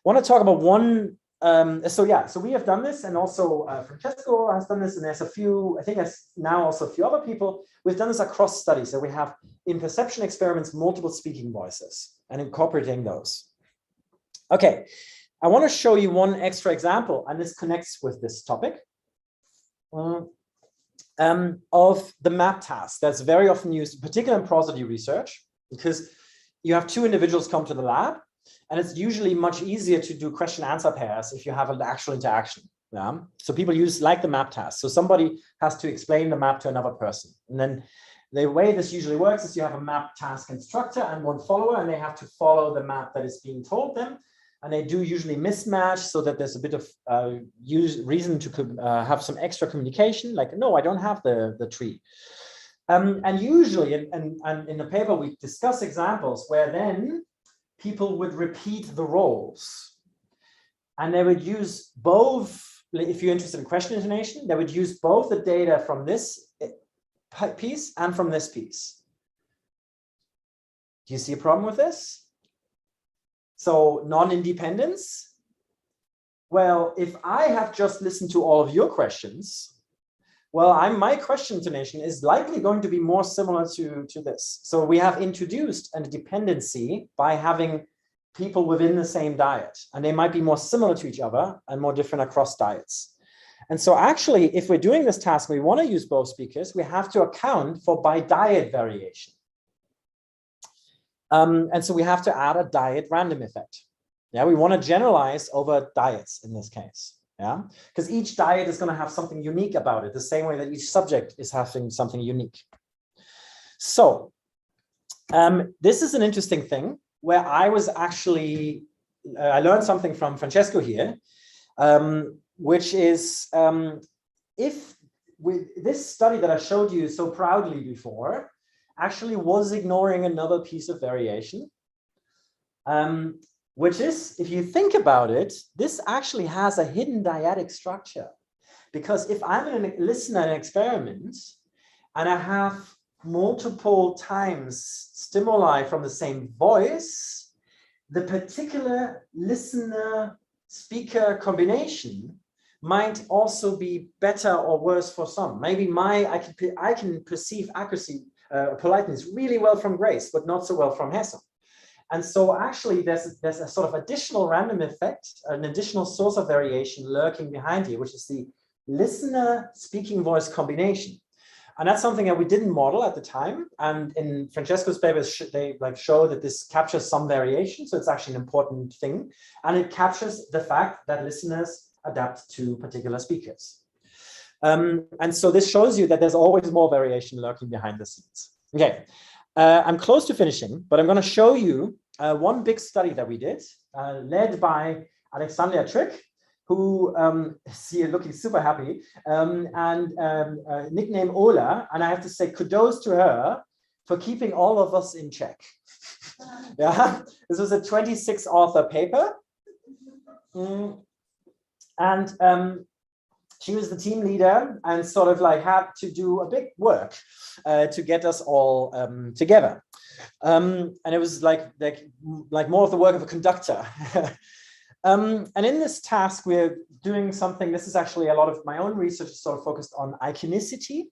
want to talk about one. So we have done this, and also Francesco has done this, and there's a few, I think there's now also a few other people. We've done this across studies. So we have in perception experiments, multiple speaking voices and incorporating those. Okay, I want to show you one extra example, and this connects with this topic. Of the map task that's very often used, particularly in prosody research, because you have 2 individuals come to the lab, and it's usually much easier to do question-answer pairs if you have an actual interaction. Yeah? So people use like the map task. So somebody has to explain the map to another person. And then the way this usually works is you have a map task instructor and one follower, and they have to follow the map that is being told them. And they do usually mismatch so that there's a bit of reason to have some extra communication, like, no, I don't have the tree. And usually, and in the paper, we discuss examples where then people would repeat the roles. And they would use both, if you're interested in question intonation, they would use both the data from this piece and from this piece. Do you see a problem with this? So non-independence. Well, if I have just listened to all of your questions, well, my question intonation is likely going to be more similar to this. So we have introduced a dependency by having people within the same diet, and they might be more similar to each other and more different across diets. And so actually, if we're doing this task, we want to use both speakers, we have to account for by diet variation. And so we have to add a diet random effect. Yeah, we want to generalize over diets in this case. Yeah, because each diet is going to have something unique about it, the same way that each subject is having something unique. So this is an interesting thing where I was actually, I learned something from Francesco here, which is if this study that I showed you so proudly before actually was ignoring another piece of variation, which is, if you think about it, this actually has a hidden dyadic structure. Because if I'm a listener in an experiment and I have multiple times stimuli from the same voice, the particular listener-speaker combination might also be better or worse for some. Maybe I can perceive accuracy, politeness really well from Grace, but not so well from Hesse. And so actually there's a sort of additional random effect, an additional source of variation lurking behind here, which is the listener speaking voice combination. And that's something that we didn't model at the time. And in Francesco's papers, they show that this captures some variation. So it's actually an important thing. And it captures the fact that listeners adapt to particular speakers. And so this shows you that there's always more variation lurking behind the scenes. Okay, I'm close to finishing, but I'm going to show you one big study that we did, led by Alexandria Trick, who see you looking super happy, and nickname Ola. And I have to say kudos to her for keeping all of us in check. Yeah, this was a 26 author paper. And she was the team leader and sort of like had to do a big work to get us all together. And it was like more of the work of a conductor. And in this task, we're doing something, this is actually a lot of my own research is sort of focused on iconicity.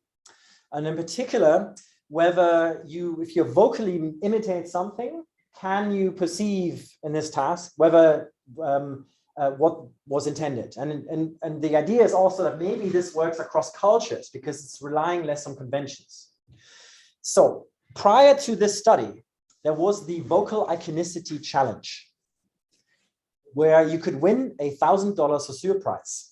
And in particular, whether if you vocally imitate something, can you perceive in this task whether what was intended? And the idea is also that maybe this works across cultures because it's relying less on conventions. So prior to this study, there was the vocal iconicity challenge, where you could win a $1,000 Saussure prize.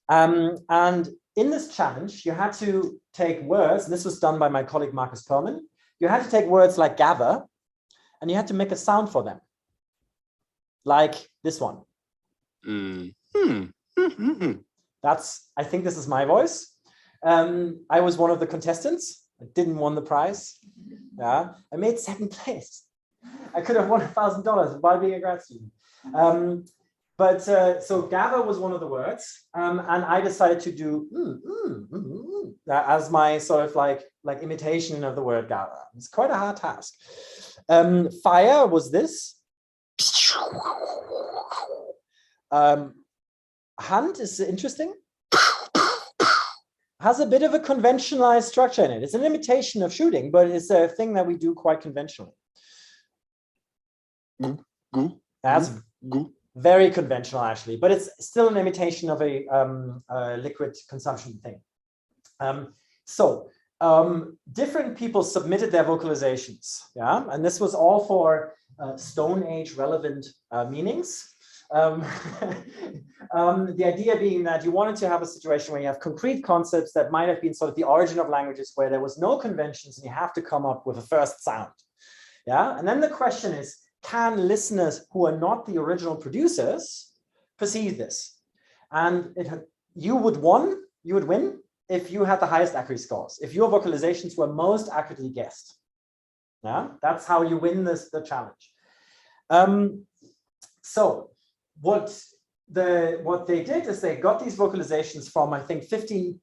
And in this challenge, you had to take words, and this was done by my colleague Marcus Perlman. You had to take words like gather, and you had to make a sound for them, like this one. That's, I think this is my voice. I was one of the contestants. I didn't win the prize. Yeah, I made second place. I could have won $1,000 while being a grad student. So gather was one of the words, and I decided to do as my sort of like imitation of the word gather. It's quite a hard task. Fire was this. Hunt is interesting. Has a bit of a conventionalized structure in it. It's an imitation of shooting, but it's a thing that we do quite conventionally. That's very conventional, actually, but it's still an imitation of a liquid consumption thing. Different people submitted their vocalizations, yeah, and this was all for Stone Age relevant meanings. The idea being that you wanted to have a situation where you have concrete concepts that might have been sort of the origin of languages, where there was no conventions and you have to come up with a first sound. Yeah, and then the question is, can listeners who are not the original producers perceive this? And you would win if you had the highest accuracy scores, if your vocalizations were most accurately guessed. Yeah, that's how you win the challenge. So what they did is they got these vocalizations from, I think, 15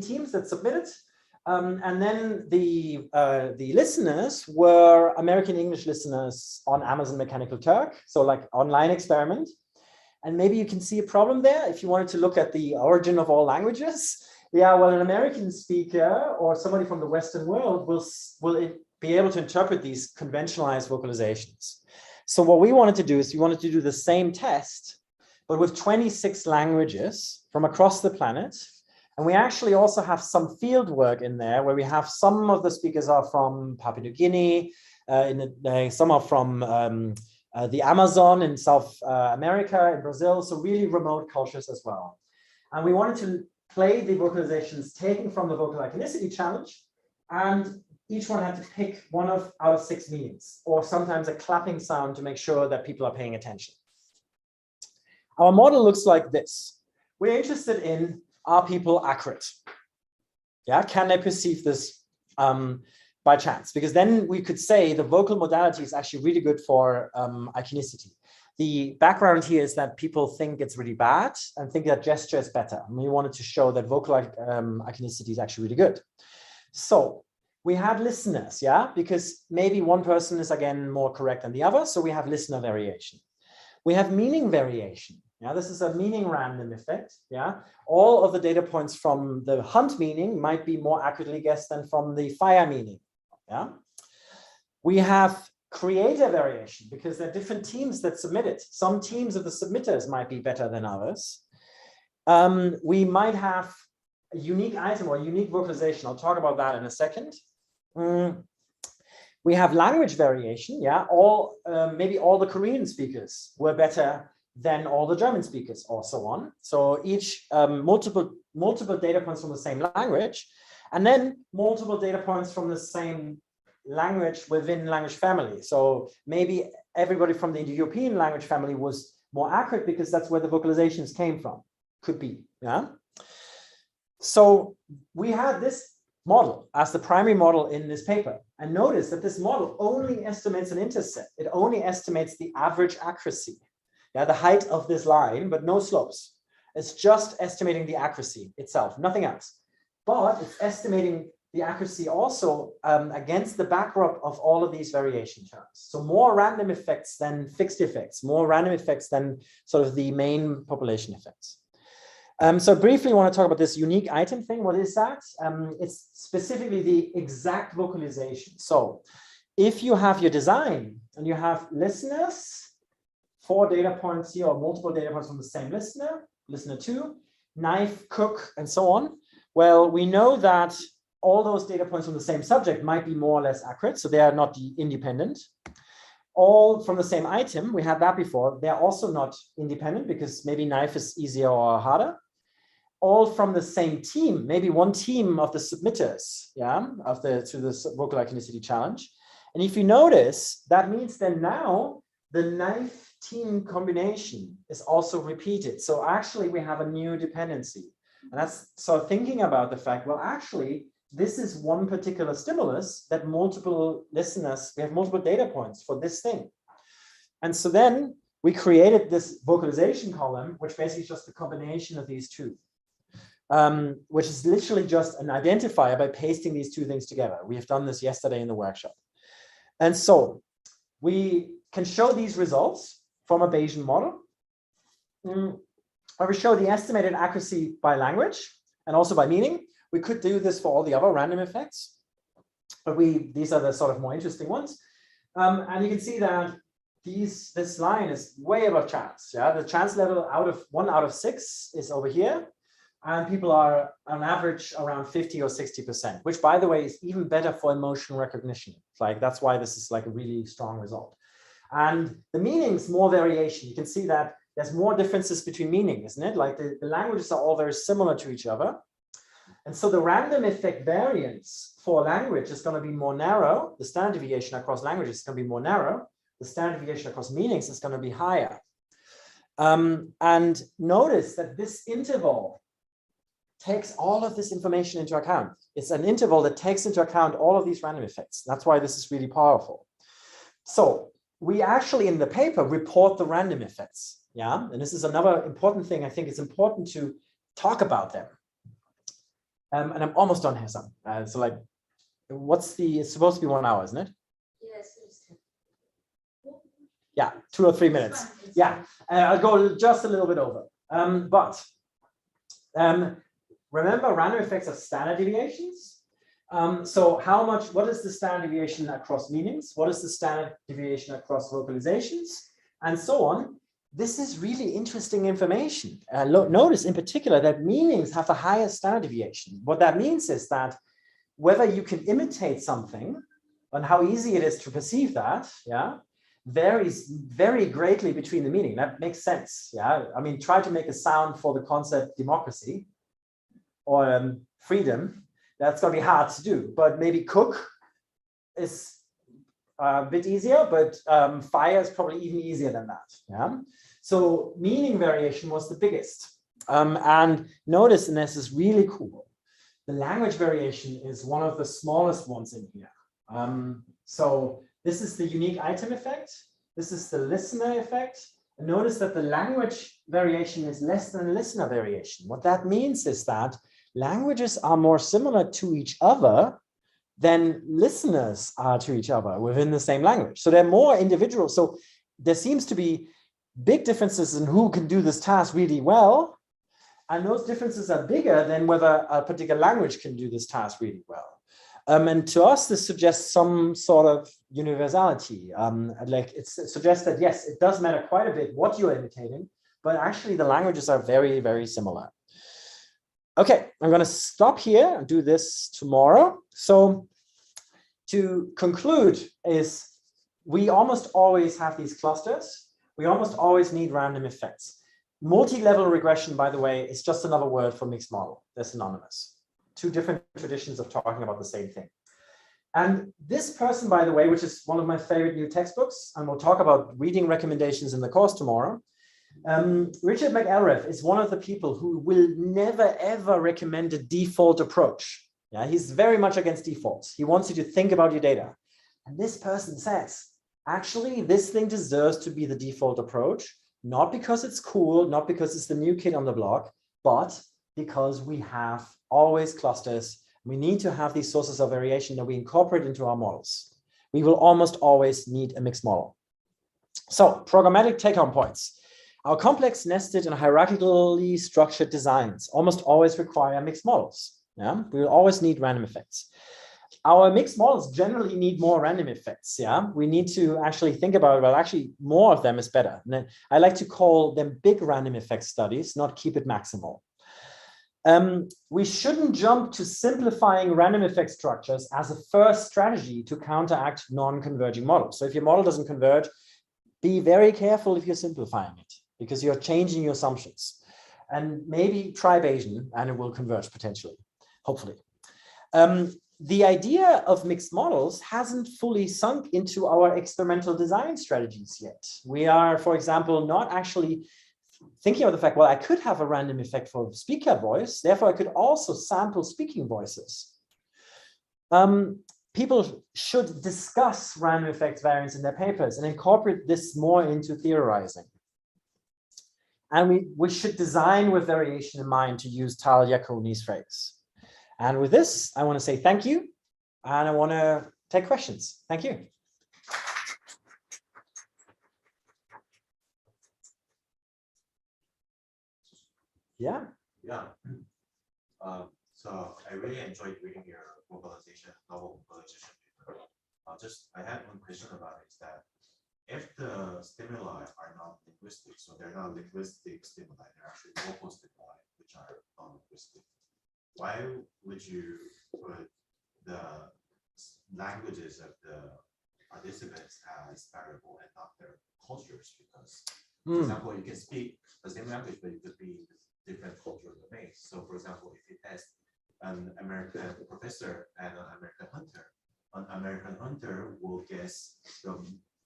teams that submitted. And then the listeners were American English listeners on Amazon Mechanical Turk, so like online experiment. And maybe you can see a problem there if you wanted to look at the origin of all languages. Yeah, well, an American speaker or somebody from the Western world will be able to interpret these conventionalized vocalizations. So what we wanted to do is we wanted to do the same test, but with 26 languages from across the planet. And we actually also have some field work in there where we have some of the speakers are from Papua New Guinea, some are from the Amazon in South America, in Brazil, so really remote cultures as well. And we wanted to play the vocalizations taken from the vocal iconicity challenge, and each one had to pick one out of 6 meanings, or sometimes a clapping sound to make sure that people are paying attention. Our model looks like this. We're interested in, are people accurate? Yeah, can they perceive this by chance? Because then we could say the vocal modality is actually really good for iconicity. The background here is that people think it's really bad and think that gesture is better. And we wanted to show that vocal iconicity is actually really good. So we had listeners, yeah, because maybe one person is again more correct than the other. So we have listener variation. We have meaning variation. Yeah, this is a meaning random effect. Yeah, all of the data points from the hunt meaning might be more accurately guessed than from the fire meaning. Yeah, we have creator variation because there are different teams that submitted. Some teams of the submitters might be better than others. We might have a unique item or unique vocalization. I'll talk about that in a second. We have language variation. Yeah, maybe all the Korean speakers were better than all the German speakers, or so on. So each multiple data points from the same language, and then multiple data points from the same language within language family. So maybe everybody from the Indo-European language family was more accurate because that's where the vocalizations came from. Could be, yeah. So we had this model as the primary model in this paper. And notice that this model only estimates an intercept. It only estimates the average accuracy. Yeah, the height of this line, but no slopes. It's just estimating the accuracy itself, nothing else. But it's estimating the accuracy also against the backdrop of all of these variation terms. So more random effects than fixed effects, more random effects than sort of the main population effects. So briefly, I want to talk about this unique item thing. What is that? It's specifically the exact vocalization. So if you have your design and you have listeners, 4 data points here or multiple data points from the same listener, listener 2, knife, cook, and so on. Well, we know that all those data points from the same subject might be more or less accurate, so they are not independent. All from the same item, we had that before, they're also not independent because maybe knife is easier or harder. All from the same team, maybe one team of the submitters, yeah, to the vocal iconicity challenge. And if you notice, that means then now the knife team combination is also repeated. So actually we have a new dependency. And that's so thinking about the fact, well, actually, this is one particular stimulus that multiple listeners, we have multiple data points for this thing. And so then we created this vocalization column, which basically is just the combination of these two, which is literally just an identifier by pasting these two things together. We have done this yesterday in the workshop. And so we can show these results from a Bayesian model. I will show the estimated accuracy by language and also by meaning. We could do this for all the other random effects, but these are the sort of more interesting ones. And you can see that this line is way above chance. Yeah, the chance level 1 out of 6 is over here, and people are on average around 50 or 60%, which, by the way, is even better for emotion recognition. Like that's why this is like a really strong result. And the meanings, more variation. You can see that there's more differences between meaning, isn't it? Like the languages are all very similar to each other. And so the random effect variance for language is going to be more narrow. The standard deviation across languages is going to be more narrow. The standard deviation across meanings is going to be higher. And notice that this interval takes all of this information into account. It's an interval that takes into account all of these random effects. That's why this is really powerful. So we actually in the paper report the random effects. Yeah, and this is another important thing. I think it's important to talk about them. And I'm almost done here, Sam. So like, it's supposed to be 1 hour, isn't it? Yes. Yeah, 2 or 3 minutes. Yeah, I'll go just a little bit over. Remember, random effects are standard deviations. So what is the standard deviation across meanings? What is the standard deviation across vocalizations? And so on. This is really interesting information. Notice in particular that meanings have the highest standard deviation. What that means is that whether you can imitate something and how easy it is to perceive that, yeah, varies very greatly between the meaning. That makes sense. Yeah, I mean, try to make a sound for the concept democracy or freedom. That's going to be hard to do, but maybe cook is a bit easier, but fire is probably even easier than that. Yeah. So meaning variation was the biggest. And notice, and this is really cool, the language variation is one of the smallest ones in here. So this is the unique item effect. This is the listener effect. And notice that the language variation is less than listener variation. What that means is that languages are more similar to each other than listeners are to each other within the same language. So they're more individual. So there seems to be big differences in who can do this task really well. And those differences are bigger than whether a particular language can do this task really well. And to us, this suggests some sort of universality. Like it suggests that, yes, it does matter quite a bit what you're imitating, but actually the languages are very, very similar. Okay, I'm going to stop here and do this tomorrow. So to conclude is we almost always have these clusters we almost always need random effects. Multi-level regression, by the way, is just another word for mixed model. They're synonymous. Two different traditions of talking about the same thing. And this person, by the way, which is one of my favorite new textbooks, and we'll talk about reading recommendations in the course tomorrow, Richard McElrath is one of the people who will never, ever recommend a default approach. Yeah, he's very much against defaults. He wants you to think about your data. And this person says, actually, this thing deserves to be the default approach, not because it's cool, not because it's the new kid on the block, but because we have always clusters. We need to have these sources of variation that we incorporate into our models. We will almost always need a mixed model. So, programmatic take-home points. Our complex, nested, and hierarchically structured designs almost always require mixed models. Yeah, we will always need random effects. Our mixed models generally need more random effects. Yeah, we need to actually think about, well, actually, more of them is better. And I like to call them big random effect studies, not keep it maximal. We shouldn't jump to simplifying random effect structures as a first strategy to counteract non-converging models. So if your model doesn't converge, be very careful if you're simplifying it, because you're changing your assumptions. And maybe try Bayesian and it will converge potentially, hopefully. The idea of mixed models hasn't fully sunk into our experimental design strategies yet. We are, for example, not actually thinking of the fact, well, I could have a random effect for speaker voice, therefore I could also sample speaking voices. People should discuss random effect variance in their papers and incorporate this more into theorizing. And we should design with variation in mind, to use Tal Yaconi's phrase. And with this, I want to say thank you, and I want to take questions. Thank you. Yeah. Yeah. So I really enjoyed reading your novel mobilization paper. I had one question about it, is that if the stimuli are not linguistic, so they're not linguistic stimuli, they're actually vocal stimuli, which are non-linguistic, why would you put the languages of the participants as variable and not their cultures? Because, for example, you can speak the same language, but it could be different cultural domains. So, for example, if you test an American professor and an American hunter will guess the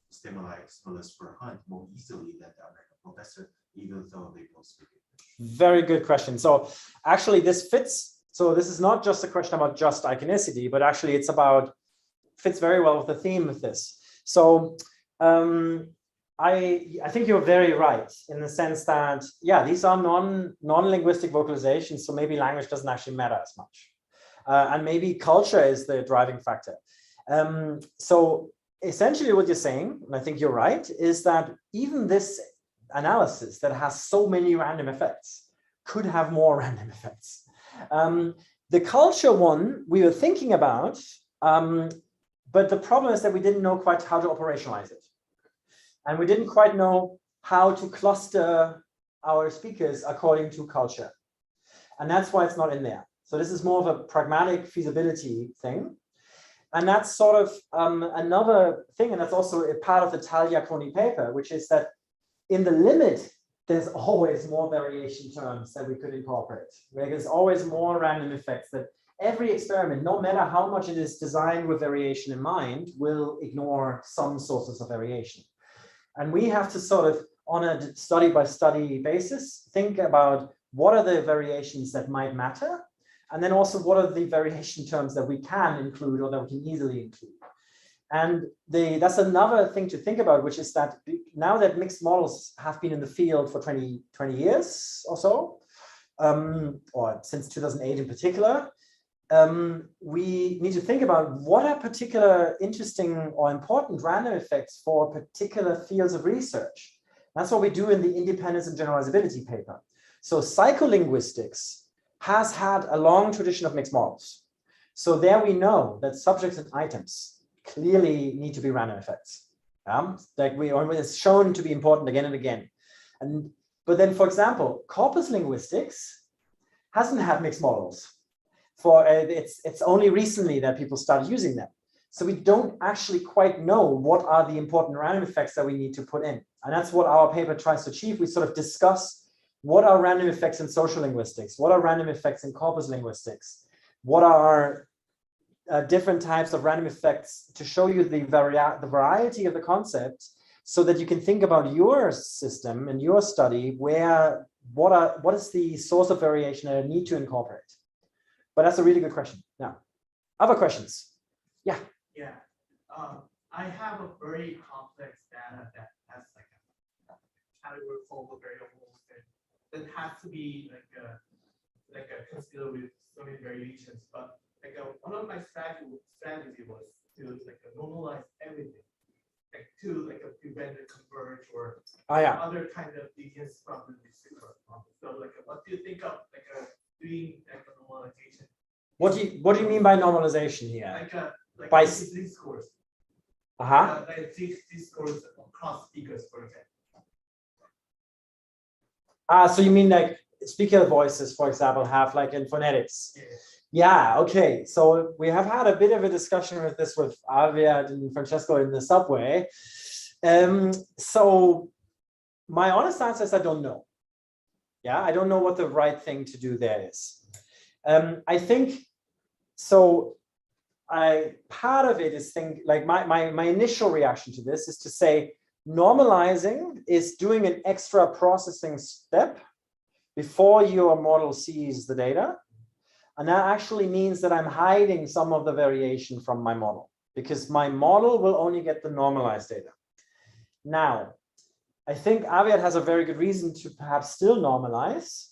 stimulus for a hunt more easily than the American professor, even though they both speak English. Very good question. So actually this fits. So this is not just a question about just iconicity, but actually it's about, fits very well with the theme of this. So I think you're very right in the sense that, yeah, these are non-linguistic vocalizations, so maybe language doesn't actually matter as much. And maybe culture is the driving factor. So essentially what you're saying, and I think you're right, is that even this analysis that has so many random effects could have more random effects. The culture one we were thinking about, but the problem is that we didn't know quite how to operationalize it. And we didn't quite know how to cluster our speakers according to culture. And that's why it's not in there. So this is more of a pragmatic feasibility thing. And that's sort of another thing, and that's also a part of the Tal Yaconi paper, which is that in the limit, there's always more variation terms that we could incorporate. There's always more random effects that every experiment, no matter how much it is designed with variation in mind, will ignore some sources of variation. And we have to sort of, on a study-by-study basis, think about what are the variations that might matter, and then also what are the variation terms that we can include or that we can easily include. And that's another thing to think about, which is that now that mixed models have been in the field for 20 years or so, or since 2008 in particular, we need to think about what are particular interesting or important random effects for particular fields of research. That's what we do in the independence and generalizability paper. So psycholinguistics has had a long tradition of mixed models. So there we know that subjects and items clearly need to be random effects. Like it's shown to be important again and again. But then, for example, corpus linguistics hasn't had mixed models. It's only recently that people started using them. So we don't actually quite know what are the important random effects that we need to put in. And that's what our paper tries to achieve. We sort of discuss what are random effects in social linguistics, what are random effects in corpus linguistics, what are different types of random effects to show you the variety of the concept, so that you can think about your system and your study where what is the source of variation that I need to incorporate. But that's a really good question. Now, other questions? Yeah. Yeah, I have a very complex data that has like a category full of variables that has to be like a consider with so many variations. But like one of my strategy was to like normalize everything, like to like prevent the converge or other kind of deviance from the secret problem. So like, what do you think of like doing like a normalization? What do you mean by normalization here? Like by discourse. Like discourse across speakers, for example. So you mean like speaker voices, for example, have like in phonetics? Yeah, okay. So we have had a bit of a discussion with this with Avia and Francesco in the subway. So my honest answer is I don't know. Yeah, I don't know what the right thing to do there is. I think so. Part of it is like my initial reaction to this is to say normalizing is doing an extra processing step before your model sees the data. And that actually means that I'm hiding some of the variation from my model, because my model will only get the normalized data. Now, I think Aviad has a very good reason to perhaps still normalize.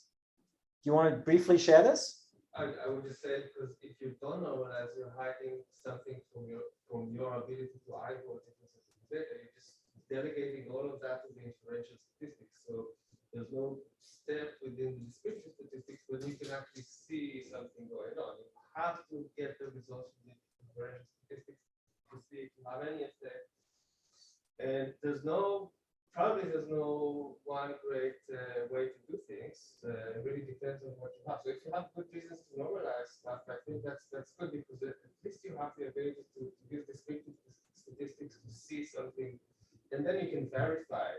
Do you want to briefly share this? I would just say, because if you don't normalize, you're hiding something from your ability to eyeball differences in data. You're just delegating all of that to the inferential statistics. So there's no step within the descriptive statistics where you can actually see something going on. You have to get the results from the inferential statistics to see if you have any effect. And there's no one great way to do things. It really depends on what you have. So if you have good reasons to normalize stuff, I think that's good, because at least you have the ability to use descriptive statistics to see something, and then you can verify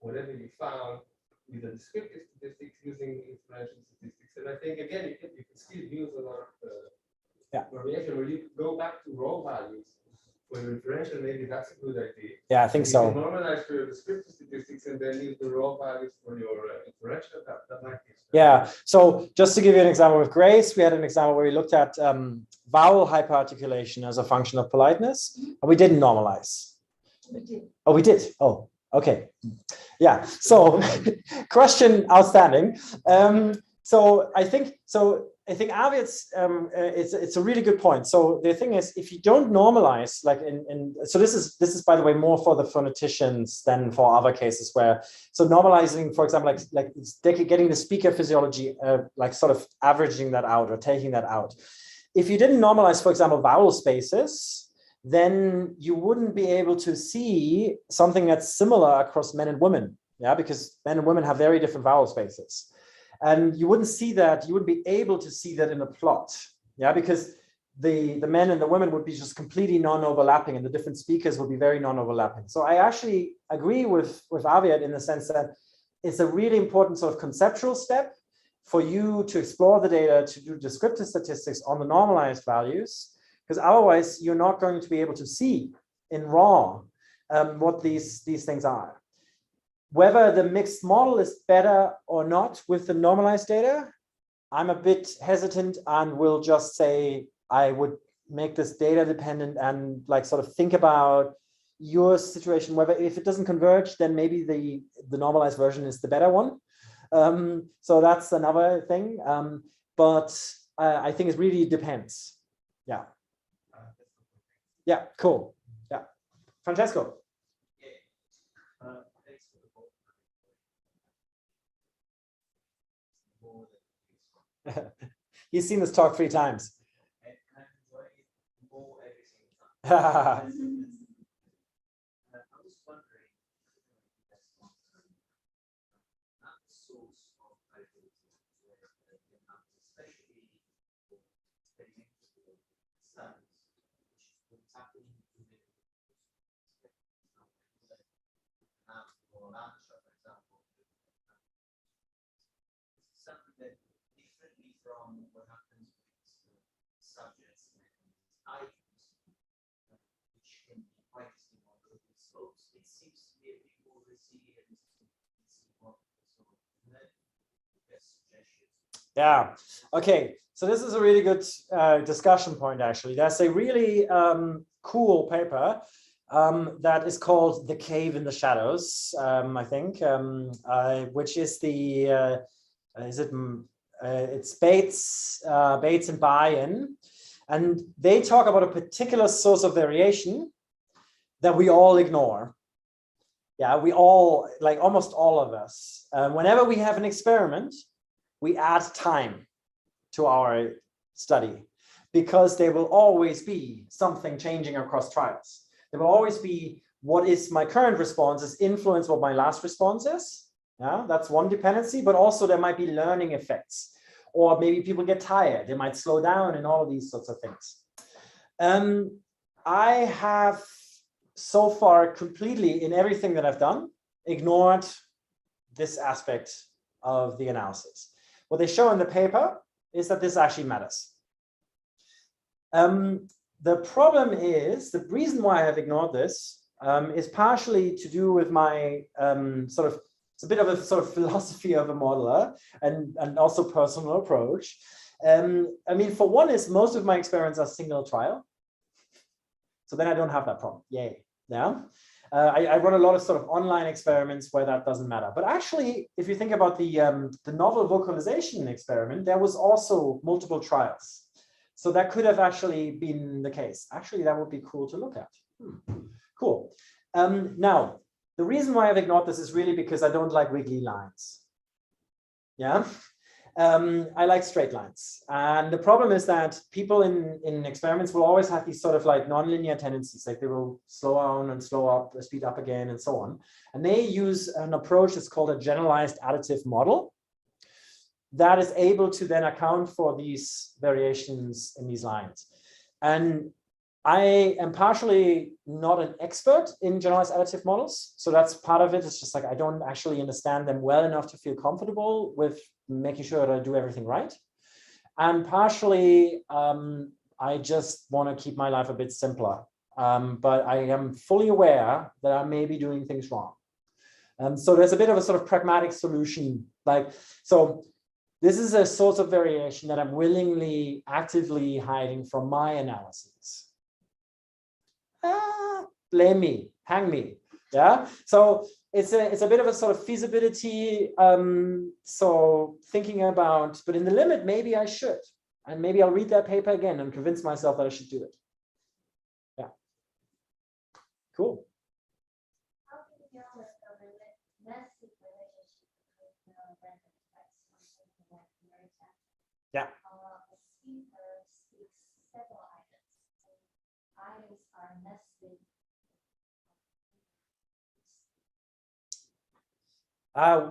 whatever you found with the descriptive statistics using inferential statistics. And I think again, you can still use a lot of variation, where you go back to raw values. For your inferential, maybe that's a good idea. Yeah, I think so. You can normalize for your descriptive statistics and then use the raw values for your inferential. That might be. Yeah. So just to give you an example with Grace, we had an example where we looked at vowel hyperarticulation as a function of politeness, and we didn't normalize. We did. Oh, we did. Oh, okay. Yeah. So question outstanding. So I think Aviad's it's a really good point. So the thing is, if you don't normalize, like so this is by the way more for the phoneticians than for other cases where, so normalizing, for example, like getting the speaker physiology, like sort of averaging that out or taking that out. If you didn't normalize, for example, vowel spaces, then you wouldn't be able to see something that's similar across men and women. Yeah, because men and women have very different vowel spaces. And you wouldn't see that, you wouldn't be able to see that in a plot. Yeah, because the men and the women would be just completely non-overlapping, and the different speakers would be very non-overlapping. So I actually agree with Aviad in the sense that it's a really important sort of conceptual step for you to explore the data, to do descriptive statistics on the normalized values, because otherwise you're not going to be able to see in raw what these things are. Whether the mixed model is better or not with the normalized data, I'm a bit hesitant and will just say I would make this data dependent and like sort of think about your situation, whether if it doesn't converge, then maybe the normalized version is the better one. So that's another thing. But I think it really depends. Yeah. Yeah, cool. Yeah. Francesco. He's seen this talk 3 times. something that differently from what happens with subjects and items, which can be quite similar to the slopes. It seems to be a bit more resilient. Yeah. Okay. So this is a really good discussion point, actually. There's a really cool paper that is called "The Cave in the Shadows," I think, which is the it's Bates and Buy-in, and they talk about a particular source of variation that we all ignore. Yeah, we all, like almost all of us, whenever we have an experiment, we add time to our study, because there will always be something changing across trials. There will always be what is my current response is influence what my last response is. Yeah, that's one dependency, but also there might be learning effects, or maybe people get tired, they might slow down, and all of these sorts of things. I have so far completely, in everything that I've done, ignored this aspect of the analysis. What they show in the paper is that this actually matters. The problem is, the reason why I have ignored this is partially to do with my it's a bit of a sort of philosophy of a modeler and also personal approach. I mean, for one is most of my experiments are single trial. So then I don't have that problem. Yay. Yeah. I run a lot of sort of online experiments where that doesn't matter. But actually, if you think about the novel vocalization experiment, there was also multiple trials. So that could have actually been the case. Actually, that would be cool to look at. Cool. Now, the reason why I've ignored this is really because I don't like wiggly lines. Yeah. I like straight lines. And the problem is that people in experiments will always have these sort of like nonlinear tendencies, like they will slow down and slow up, speed up again, and so on. And they use an approach that's called a generalized additive model that is able to then account for these variations in these lines. And I am partially not an expert in generalized additive models. So that's part of it. It's just like I don't actually understand them well enough to feel comfortable with making sure that I do everything right. And partially, I just want to keep my life a bit simpler. But I am fully aware that I may be doing things wrong. So there's a bit of a sort of pragmatic solution. So this is a source of variation that I'm willingly, actively hiding from my analyses. Blame me, hang me. Yeah. So it's a bit of a sort of feasibility. So thinking about, but in the limit, maybe I should, and maybe I'll read that paper again and convince myself that I should do it. Yeah. Cool. How can you deal with the massive relationship between random effects on something like Mary Chan? Yeah. A speaker speaks several items. Items are nested.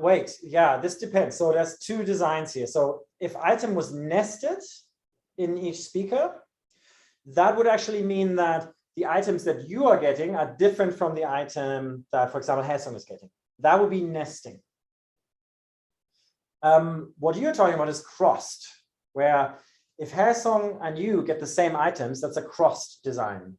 Wait, yeah, this depends. So there's two designs here. So if item was nested in each speaker, that would actually mean that the items that you are getting are different from the item that, for example, Haesung is getting. That would be nesting. What you're talking about is crossed, where if Haesung and you get the same items, that's a crossed design.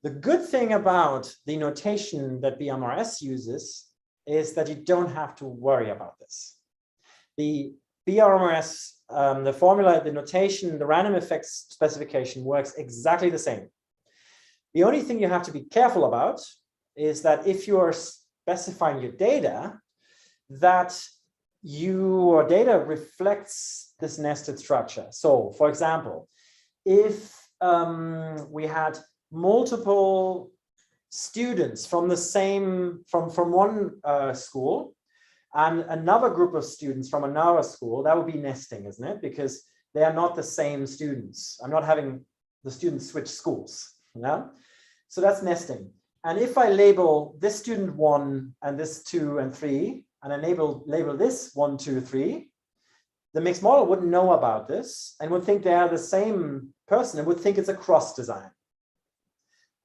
The good thing about the notation that BMRS uses is that you don't have to worry about this. The BRMRS, the formula, the notation, the random effects specification works exactly the same. The only thing you have to be careful about is that if you are specifying your data, that your data reflects this nested structure. So, for example, if we had multiple students from the same, from one school and another group of students from another school, that would be nesting, isn't it? Because they are not the same students. I'm not having the students switch schools. Yeah? So that's nesting. And if I label this student 1 and this 2 and 3, and I label this 1, 2, 3, the mixed model wouldn't know about this and would think they are the same person and would think it's a cross design.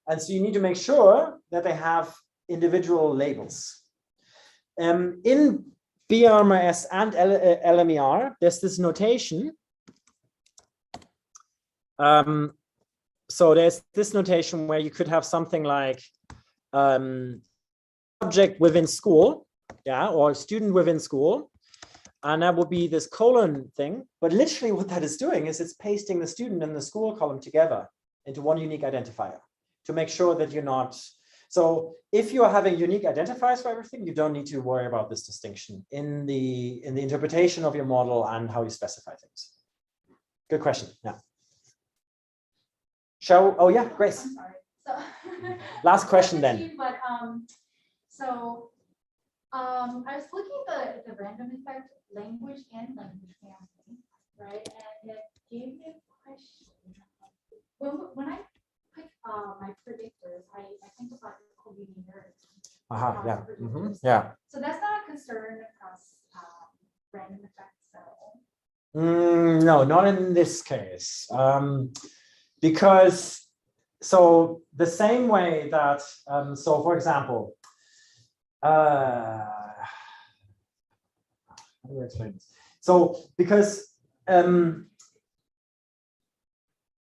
And so you need to make sure that they have individual labels. In BRMS and LMER, there's this notation. So there's this notation where you could have something like subject within school, yeah, or student within school. And that would be this colon thing. But literally what that is doing is it's pasting the student and the school column together into one unique identifier to make sure that you're not. So if you are having unique identifiers for everything, you don't need to worry about this distinction in the interpretation of your model and how you specify things. Good question. Yeah. Oh yeah, Grace. I'm sorry. So last question then. But I was looking at the random effect language and language family, right? And it gave me a question. When I pick my predictors, I think about the collinearity. Yeah. Yeah. So that's not a concern across random effects at all. No, not in this case. Because so the same way that so for example, how do I explain this? So because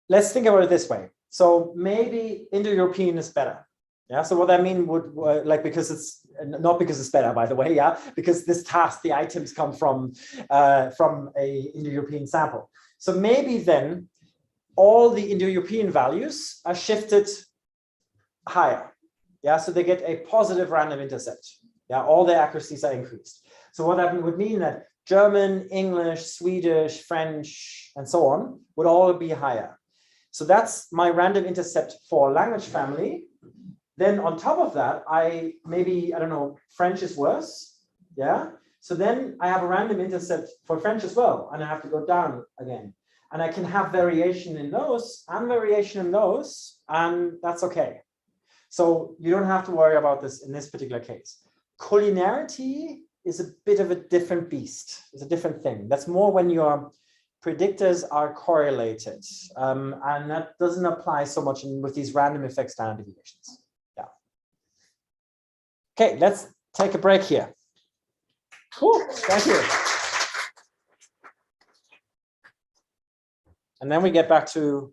let's think about it this way. So maybe Indo-European is better. Yeah. So what I mean would like, because it's not because it's better, by the way. Yeah. Because this task, the items come from a Indo-European sample. So maybe then all the Indo-European values are shifted higher. Yeah. So they get a positive random intercept. Yeah. All their accuracies are increased. So what that would mean that German, English, Swedish, French, and so on would all be higher. So that's my random intercept for language family. Then on top of that, I don't know, French is worse. Yeah. So then I have a random intercept for French as well. And I have to go down again. And I can have variation in those and variation in those. And that's okay. So you don't have to worry about this in this particular case. Collinearity is a bit of a different beast. It's a different thing. That's more when your predictors are correlated. And that doesn't apply so much with these random effect standard deviations. Yeah. Okay, let's take a break here. Cool, thank you. And then we get back to